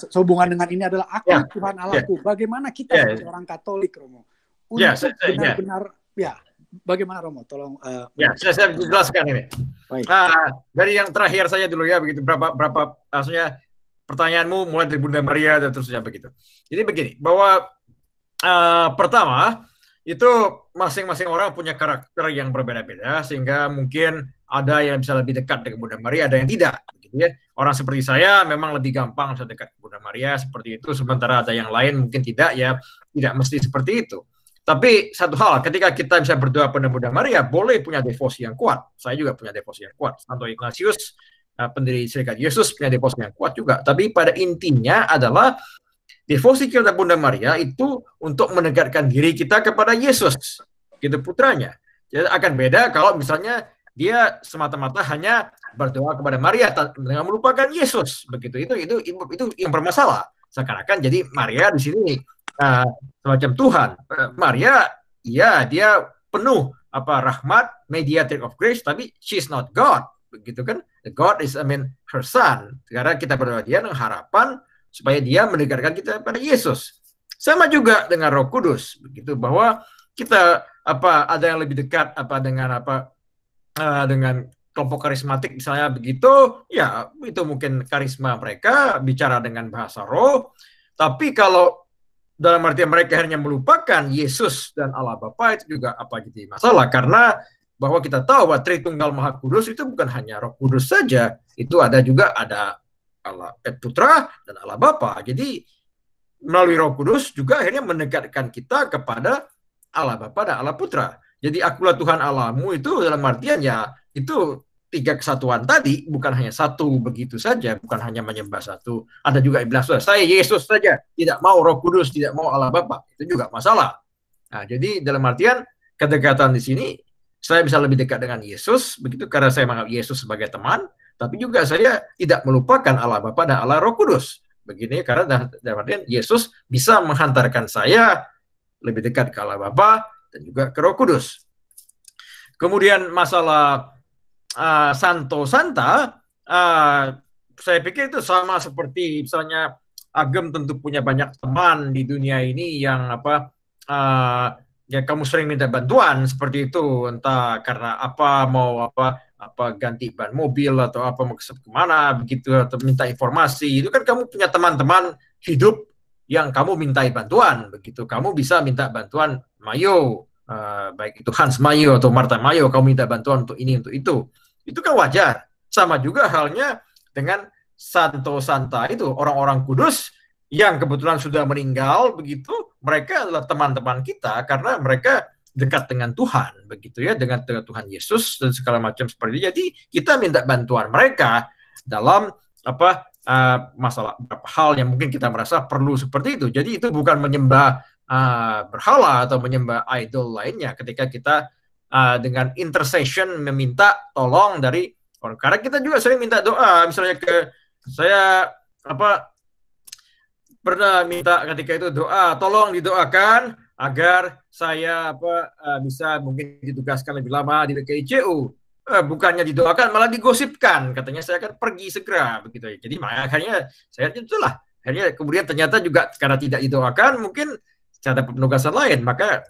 J: Sehubungan dengan ini adalah aku Tuhan Allahku. Bagaimana kita sebagai orang Katolik, Romo, untuk benar-benar bagaimana, Romo? Tolong.
A: Saya jelaskan ini. Dari yang terakhir saja dulu ya, begitu berapa maksudnya pertanyaanmu mulai dari Bunda Maria dan terusnya begitu. Jadi begini, bahwa pertama itu masing-masing orang punya karakter yang berbeda-beda, sehingga mungkin ada yang bisa lebih dekat dengan Bunda Maria, ada yang tidak. Gitu ya. Orang seperti saya memang lebih gampang bisa dekat Bunda Maria seperti itu, sementara ada yang lain mungkin tidak, ya tidak mesti seperti itu. Tapi satu hal, ketika kita bisa berdoa pada Bunda Maria, boleh punya devosi yang kuat. Saya juga punya devosi yang kuat. Santo Ignatius, pendiri Serikat Yesus, punya devosi yang kuat juga. Tapi pada intinya adalah devosi kita Bunda Maria itu untuk mendekatkan diri kita kepada Yesus, gitu putranya. Jadi akan beda kalau misalnya dia semata-mata hanya berdoa kepada Maria dengan melupakan Yesus, begitu. Itu yang bermasalah. Seakan-akan jadi Maria di sini semacam Tuhan. Maria, ya dia penuh rahmat, mediator of grace, tapi she's not God, begitu kan? God is, her son. Sekarang kita berdoa dia dengan harapan supaya dia mendekatkan kita pada Yesus. Sama juga dengan Roh Kudus, begitu, bahwa kita ada yang lebih dekat dengan kelompok karismatik misalnya begitu, ya itu mungkin karisma mereka bicara dengan bahasa roh. Tapi kalau dalam artian mereka hanya melupakan Yesus dan Allah Bapa, itu juga jadi masalah, karena bahwa kita tahu bahwa Tritunggal Maha Kudus itu bukan hanya Roh Kudus saja, itu ada Allah Putra dan Allah Bapa. Jadi melalui Roh Kudus juga akhirnya mendekatkan kita kepada Allah Bapa dan Allah Putra. Jadi akulah Tuhan Allahmu itu dalam artian ya itu tiga kesatuan tadi, bukan hanya satu begitu saja, bukan hanya menyembah satu. Ada juga yang bilang, saya Yesus saja, tidak mau Roh Kudus, tidak mau Allah Bapa. Itu juga masalah. Nah, jadi dalam artian kedekatan di sini, saya bisa lebih dekat dengan Yesus, begitu, karena saya menganggap Yesus sebagai teman, tapi juga saya tidak melupakan Allah Bapa dan Allah Roh Kudus. Begini, karena dalam artian Yesus bisa menghantarkan saya lebih dekat ke Allah Bapa dan juga ke Roh Kudus. Kemudian masalah Santo Santa, saya pikir itu sama seperti misalnya Agem tentu punya banyak teman di dunia ini yang ya kamu sering minta bantuan seperti itu, entah karena mau apa ganti ban mobil atau apa mau kemana begitu atau minta informasi, itu kan kamu punya teman-teman hidup yang kamu mintai bantuan begitu. Kamu bisa minta bantuan Mayo, baik itu Hans Mayo atau Martha Mayo, kamu minta bantuan untuk ini untuk itu kan wajar. Sama juga halnya dengan santo-santa itu, orang-orang kudus yang kebetulan sudah meninggal begitu, mereka adalah teman-teman kita karena mereka dekat dengan Tuhan begitu ya, dengan Tuhan Yesus dan segala macam seperti itu. Jadi kita minta bantuan mereka dalam apa masalah beberapa hal yang mungkin kita merasa perlu seperti itu. Jadi itu bukan menyembah berhala atau menyembah idol lainnya ketika kita dengan intercession meminta tolong dari orang. Karena kita juga sering minta doa, misalnya saya pernah minta ketika itu doa, tolong didoakan agar saya bisa mungkin ditugaskan lebih lama di KICU. Bukannya didoakan malah digosipkan, katanya saya akan pergi segera begitu. Jadi makanya saya itulah akhirnya kemudian ternyata juga karena tidak didoakan mungkin cara penugasan lain. Maka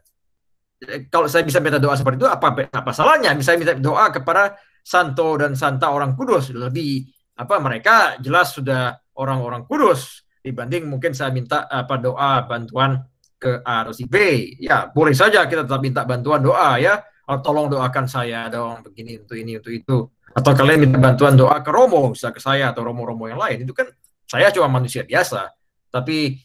A: kalau saya bisa minta doa seperti itu apa salahnya? Misalnya minta doa kepada santo dan santa orang kudus, lebih mereka jelas sudah orang-orang kudus dibanding mungkin saya minta doa bantuan ke A atau si B. Ya, boleh saja kita tetap minta bantuan doa ya. Tolong doakan saya dong begini untuk ini untuk itu. Atau kalian minta bantuan doa ke Romo, bisa ke saya atau Romo-Romo yang lain. Itu kan saya cuma manusia biasa. Tapi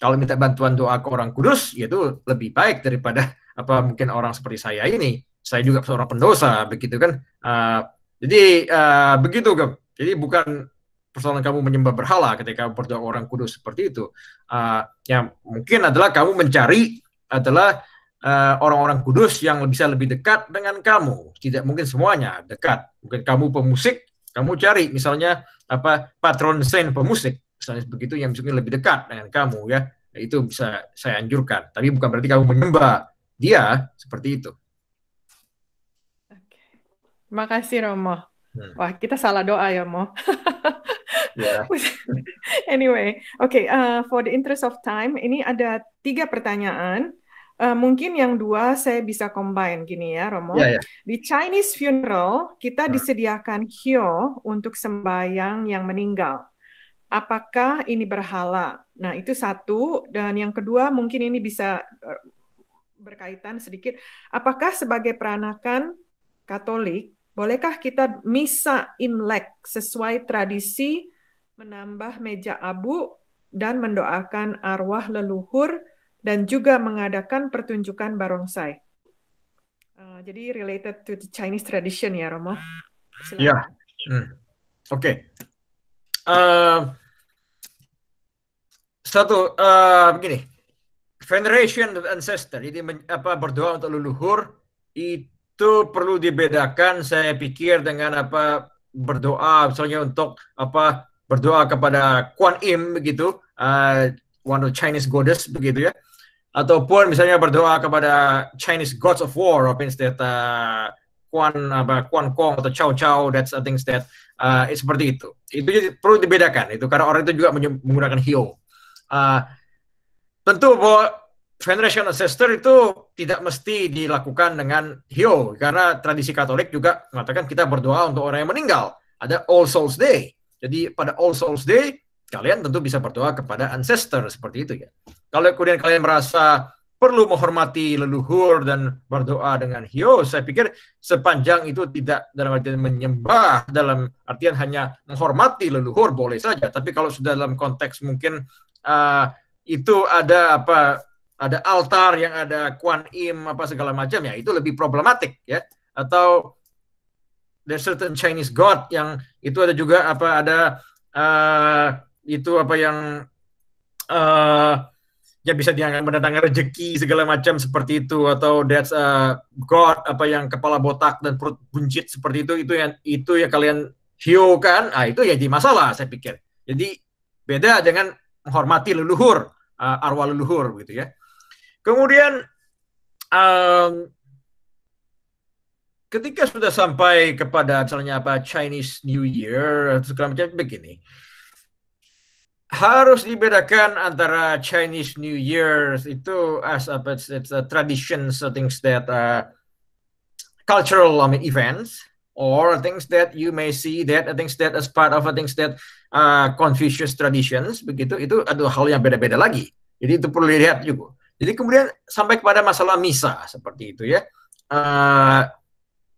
A: kalau minta bantuan doa ke orang kudus, itu lebih baik daripada mungkin orang seperti saya ini. Saya juga seorang pendosa begitu kan. Jadi begitu kan. Jadi bukan persoalan kamu menyembah berhala ketika kamu berdoa orang kudus seperti itu. Yang mungkin adalah kamu mencari adalah orang-orang kudus yang bisa lebih dekat dengan kamu. Tidak mungkin semuanya dekat. Mungkin kamu pemusik, kamu cari misalnya patron saint pemusik, misalnya begitu yang mungkin lebih dekat dengan kamu ya. Itu bisa saya anjurkan. Tapi bukan berarti kamu menyembah dia seperti itu.
E: Terima kasih Romo. Wah, kita salah doa ya, Mo.
A: Yeah.
E: Anyway, for the interest of time, ini ada 3 pertanyaan. Mungkin yang 2 saya bisa combine gini ya, Romo.
A: Yeah.
E: Di Chinese funeral, kita disediakan hyo untuk sembahyang yang meninggal. Apakah ini berhala? Nah, itu satu. Dan yang kedua, mungkin ini bisa berkaitan sedikit. Apakah sebagai peranakan Katolik, bolehkah kita misa Imlek sesuai tradisi menambah meja abu dan mendoakan arwah leluhur dan juga mengadakan pertunjukan barongsai? Jadi related to the Chinese tradition ya, Romo.
A: Ya, oke. Satu begini, veneration of ancestor, jadi berdoa untuk leluhur itu perlu dibedakan saya pikir dengan berdoa misalnya untuk berdoa kepada Kuan Im begitu, one of Chinese goddess begitu ya, ataupun misalnya berdoa kepada Chinese gods of war, instead Kuan Kong atau Chow Chow, that's things that seperti itu. Itu perlu dibedakan itu karena orang itu juga menggunakan hyo. Tentu bahwa veneration ancestor itu tidak mesti dilakukan dengan hyo, karena tradisi Katolik juga mengatakan kita berdoa untuk orang yang meninggal. Ada All Souls Day. Jadi pada All Souls Day kalian tentu bisa berdoa kepada ancestor seperti itu ya. Kalau kemudian kalian merasa perlu menghormati leluhur dan berdoa dengan hyo, saya pikir sepanjang itu tidak dalam artian menyembah, dalam artian hanya menghormati leluhur boleh saja. Tapi kalau sudah dalam konteks mungkin itu ada ada altar yang ada Kuan Im segala macam ya, itu lebih problematik ya. Atau there's certain Chinese god yang itu ada juga ada itu yang ya bisa dianggap mendatangkan rezeki segala macam seperti itu, atau that's god yang kepala botak dan perut buncit seperti itu yang kalian hyo kan, itu ya di masalah saya pikir. Jadi beda dengan menghormati leluhur, arwah leluhur gitu ya. Kemudian ketika sudah sampai kepada misalnya Chinese New Year atau segala macam begini, harus dibedakan antara Chinese New Year itu it's a traditions, things that cultural events, or things that you may see that things that as part of things that Confucius traditions, begitu, itu adalah hal yang beda-beda lagi. Jadi itu perlu dilihat juga. Jadi kemudian sampai kepada masalah misa seperti itu ya.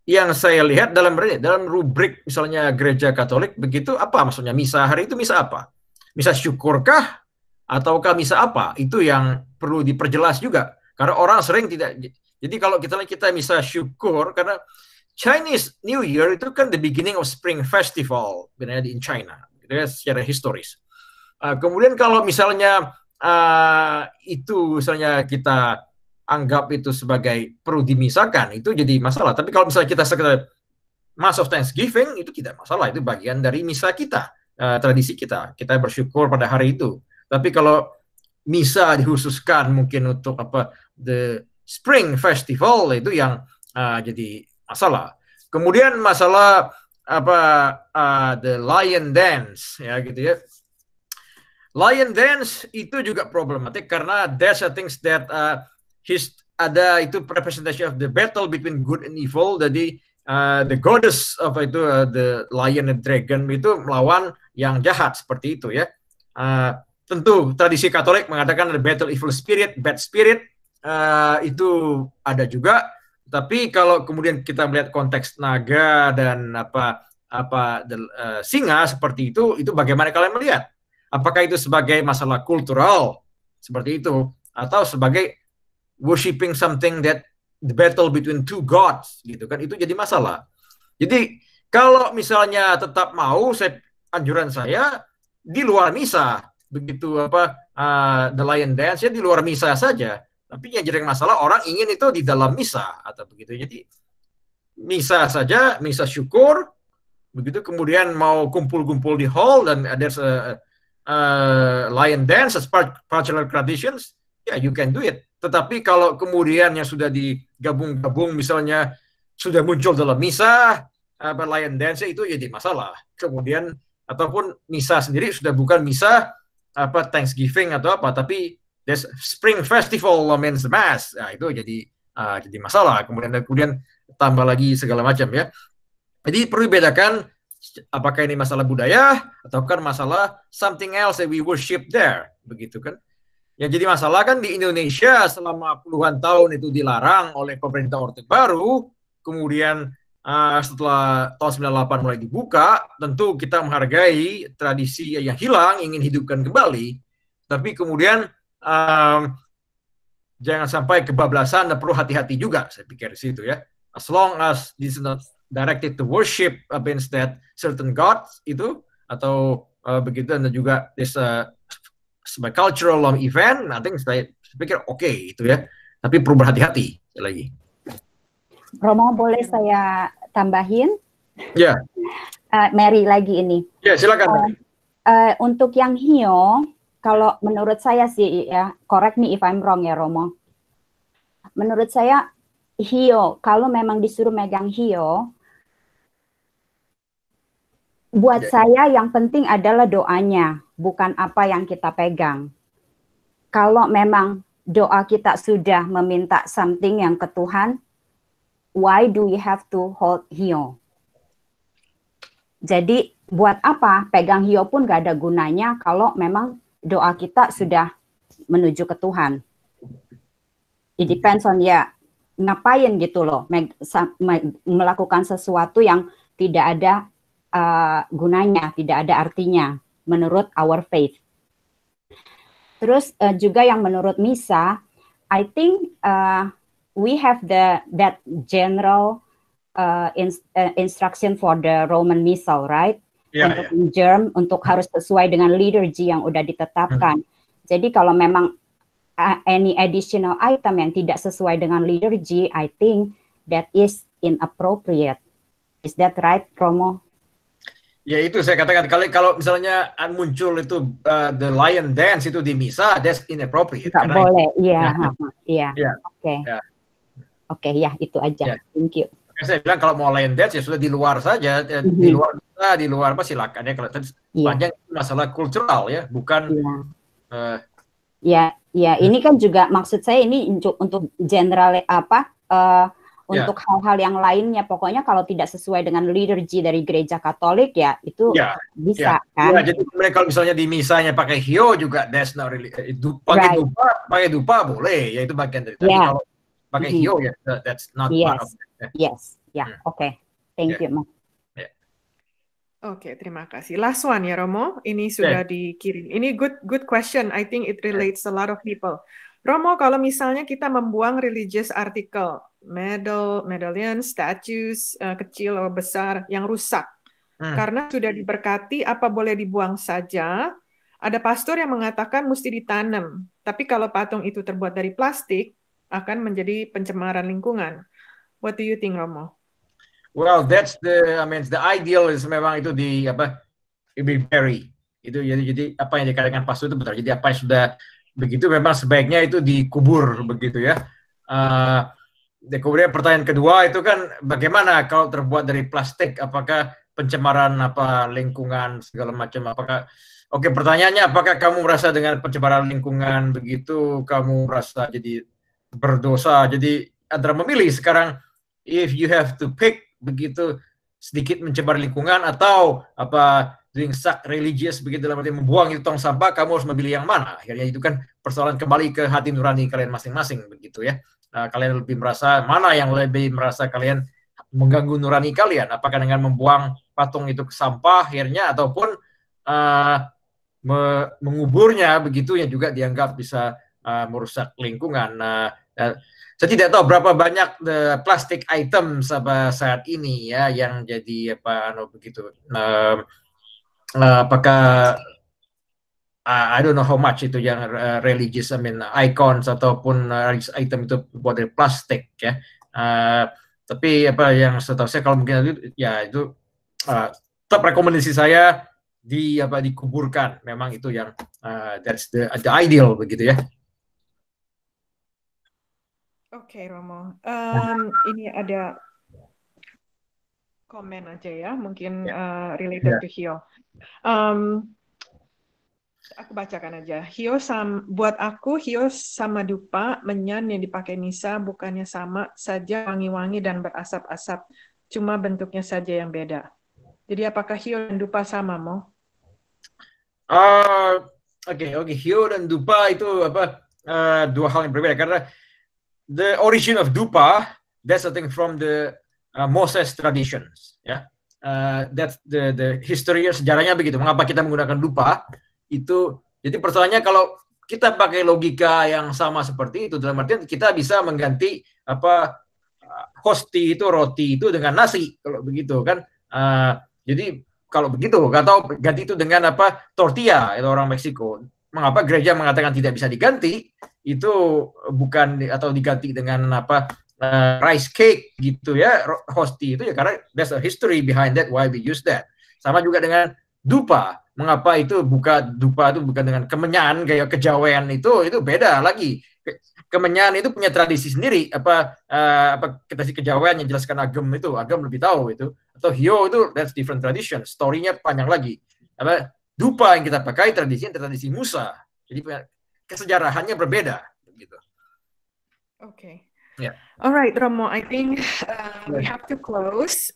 A: Yang saya lihat dalam rubrik misalnya gereja Katolik begitu, apa maksudnya misa hari itu? Misa apa? Misa syukurkah ataukah misa apa? Itu yang perlu diperjelas juga. Karena orang sering tidak. Jadi kalau kita misa syukur, karena Chinese New Year itu kan the beginning of Spring Festival in China, gitu ya, secara historis. Kemudian kalau misalnya itu misalnya kita anggap itu sebagai perlu dimisakan, itu jadi masalah. Tapi kalau misalnya kita sekedar Mass of Thanksgiving, itu tidak masalah, itu bagian dari misa kita, tradisi kita bersyukur pada hari itu. Tapi kalau misa dikhususkan mungkin untuk the Spring Festival, itu yang jadi masalah. Kemudian masalah the Lion Dance ya gitu ya. Lion Dance itu juga problematik karena there's a things that ada itu representation of the battle between good and evil. Jadi the goddess of itu the lion and dragon itu melawan yang jahat seperti itu ya. Tentu tradisi Katolik mengatakan the battle evil spirit, bad spirit, itu ada juga. Tapi kalau kemudian kita melihat konteks naga dan singa seperti itu bagaimana kalian melihat? Apakah itu sebagai masalah kultural seperti itu atau sebagai worshiping something that the battle between two gods gitu kan, itu jadi masalah. Jadi kalau misalnya tetap mau, anjuran saya di luar misa begitu the Lion Dance ya di luar misa saja. Tapi yang jadi masalah orang ingin itu di dalam misa atau begitu. Jadi misa saja, misa syukur begitu, kemudian mau kumpul-kumpul di hall dan ada Lion Dance as cultural traditions, ya you can do it. Tetapi kalau kemudian yang sudah digabung-gabung misalnya sudah muncul dalam misa Lion Dance itu jadi masalah. Kemudian ataupun misa sendiri sudah bukan misa Thanksgiving atau tapi there's Spring Festival means Mass. Nah, itu jadi masalah. Kemudian tambah lagi segala macam ya. Jadi perlu dibedakan apakah ini masalah budaya atau kan masalah something else that we worship there, begitu kan? Ya jadi masalah kan di Indonesia selama puluhan tahun itu dilarang oleh pemerintah Orde Baru, kemudian setelah tahun 98 mulai dibuka, tentu kita menghargai tradisi yang hilang, ingin hidupkan kembali, tapi kemudian jangan sampai kebablasan dan perlu hati-hati juga, saya pikir di situ ya. As long as this is not directed to worship against that certain gods itu atau begitu, dan juga this sebagai cultural event, I think saya pikir oke itu ya, tapi perlu berhati-hati lagi.
F: Romo, boleh saya tambahin?
A: Ya.
F: Mary lagi ini.
A: Ya, silakan.
F: Untuk yang hio, kalau menurut saya sih ya, correct me if I'm wrong ya Romo. Menurut saya hio, kalau memang disuruh megang hio, buat saya yang penting adalah doanya, bukan apa yang kita pegang. Kalau memang doa kita sudah meminta something yang ke Tuhan, why do we have to hold hio? Jadi buat apa pegang hio pun gak ada gunanya kalau memang doa kita sudah menuju ke Tuhan. It depends on ya ngapain gitu loh, melakukan sesuatu yang tidak ada gunanya, tidak ada artinya menurut our faith. Terus juga yang menurut misa, I think we have that general instruction for the Roman Missal, right? Untuk germ, untuk harus sesuai dengan liturgy yang udah ditetapkan. Jadi kalau memang any additional item yang tidak sesuai dengan liturgy, I think that is inappropriate. Is that right, Romo?
A: Ya itu saya katakan, kalau misalnya muncul itu the Lion Dance itu di misa, that's inappropriate.
F: Nggak boleh, iya. Oke, ya itu aja. Thank you.
A: Saya bilang kalau mau Lion Dance ya sudah di luar saja, di luar apa silakan ya. Kalau sepanjang masalah kultural ya, bukan.
F: Ya, ini kan juga maksud saya ini untuk general Untuk hal-hal yang lainnya, pokoknya kalau tidak sesuai dengan liturgi dari gereja Katolik ya itu bisa kan?
A: Ya, jadi kalau misalnya di misanya pakai hio juga that's not really pakai dupa boleh, ya itu bagian dari. Tapi kalau pakai hio ya that's not part of it.
F: Oke. Thank you, Ma.
E: Oke, terima kasih. Last one ya Romo, ini sudah dikirim. Ini good question. I think it relates a lot of people. Romo, kalau misalnya kita membuang religious article, medallion, statues kecil atau besar yang rusak, karena sudah diberkati, apa boleh dibuang saja? Ada pastor yang mengatakan mesti ditanam, tapi kalau patung itu terbuat dari plastik, akan menjadi pencemaran lingkungan. What do you think, Romo?
A: Well, that's the ideal is memang itu bury. Itu jadi apa yang dikatakan pastor itu betul. Jadi apa yang sudah begitu memang sebaiknya itu dikubur begitu ya. Kemudian pertanyaan kedua itu kan bagaimana kalau terbuat dari plastik, apakah pencemaran lingkungan segala macam, apakah pertanyaannya apakah kamu merasa dengan pencemaran lingkungan begitu kamu merasa jadi berdosa, jadi antara memilih sekarang if you have to pick begitu sedikit mencemar lingkungan atau doing suck religious begitu dalam arti membuang itu tong sampah, kamu harus memilih yang mana. Akhirnya itu kan persoalan kembali ke hati nurani kalian masing-masing begitu ya. Kalian lebih merasa mana yang lebih merasa kalian mengganggu nurani kalian, apakah dengan membuang patung itu ke sampah akhirnya ataupun menguburnya begitu yang juga dianggap bisa merusak lingkungan. Saya tidak tahu berapa banyak plastik item saat ini ya yang jadi begitu. Apakah I don't know how much itu yang religious, icons ataupun item itu buat dari plastik ya. Tapi yang setahu saya kalau mungkin itu tetap rekomendasi saya dikuburkan. Memang itu yang that's the ideal begitu ya.
E: Oke, Romo. Ini ada komen aja ya, mungkin related to hio. Aku bacakan aja. Buat aku hio sama dupa menyan yang dipakai misa bukannya sama saja, wangi-wangi dan berasap-asap, cuma bentuknya saja yang beda. Jadi apakah hio dan dupa sama, Mo?
A: Oke, hio dan dupa itu dua hal yang berbeda karena the origin of dupa, that's a thing from the Moses traditions, ya. That's the history, sejarahnya begitu. Mengapa kita menggunakan dupa? Itu jadi persoalannya kalau kita pakai logika yang sama seperti itu, dalam artian kita bisa mengganti hosti itu roti itu dengan nasi kalau begitu kan. Jadi kalau begitu atau ganti itu dengan tortilla itu orang Meksiko. Mengapa gereja mengatakan tidak bisa diganti? Itu bukan atau diganti dengan rice cake gitu ya, hosti itu ya karena there's a history behind that why we use that. Sama juga dengan dupa. Mengapa itu dupa itu bukan dengan kemenyan kayak kejawen itu beda lagi. Kemenyan itu punya tradisi sendiri. Kita si kejawen yang jelaskan Agam lebih tahu itu. Atau hio itu that's different tradition. Story-nya panjang lagi. Dupa yang kita pakai tradisi Musa. Jadi kesejarahannya berbeda gitu.
E: Oke.
A: Yeah.
E: Alright, Romo, I think we have to close.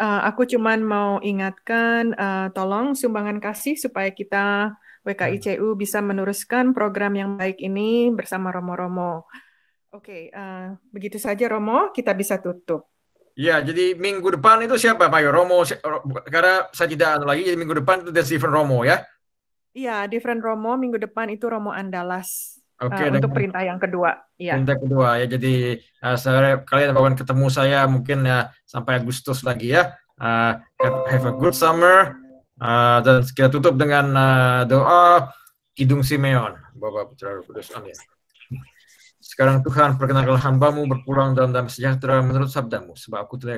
E: Aku cuman mau ingatkan, tolong sumbangan kasih supaya kita WKICU bisa meneruskan program yang baik ini bersama Romo-Romo. Oke, begitu saja Romo, kita bisa tutup.
A: Ya, jadi minggu depan itu siapa, Pak Romo? Karena saya tidak lagi, jadi minggu depan itu different Romo ya?
E: Iya, different Romo. Minggu depan itu Romo Andalas.
A: Oke,
E: untuk perintah yang kedua. Ya.
A: Perintah kedua ya, jadi kalian akan ketemu saya mungkin sampai Agustus lagi ya. Have a good summer. Dan kita tutup dengan doa Kidung Simeon. Bapak Putra Roh Kudus, amin. Sekarang Tuhan, perkenankanlah hamba-Mu berpulang dalam damai sejahtera menurut sabda-Mu, sebab aku telah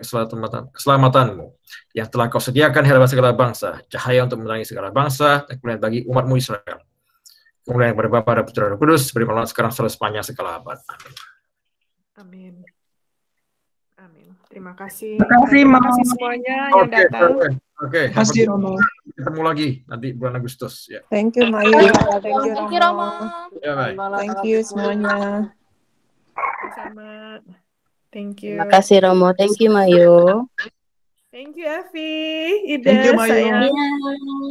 A: keselamatan-Mu yang telah Kau sediakan hadapan segala bangsa, cahaya untuk menerangi segala bangsa, dan kemuliaan bagi umat-Mu Israel. Kemuliaan kepada Bapa dan Putra Roh Kudus, berikanlah sekarang selalu sepanjang segala abad.
E: Amin. Amin. Terima kasih.
K: Terima
E: kasih semuanya yang datang.
A: Oke.
K: Terima kasih Romo.
A: Ketemu lagi nanti bulan Agustus ya.
K: Thank you Maya.
L: Thank you Romo.
A: Ya, bye.
K: Thank you semuanya.
E: Sama. Thank you.
K: Terima kasih Romo. Thank you Mayu.
E: Thank you Evi, Ida,
H: Thank you, Mayu.
E: sayang.
K: Iya.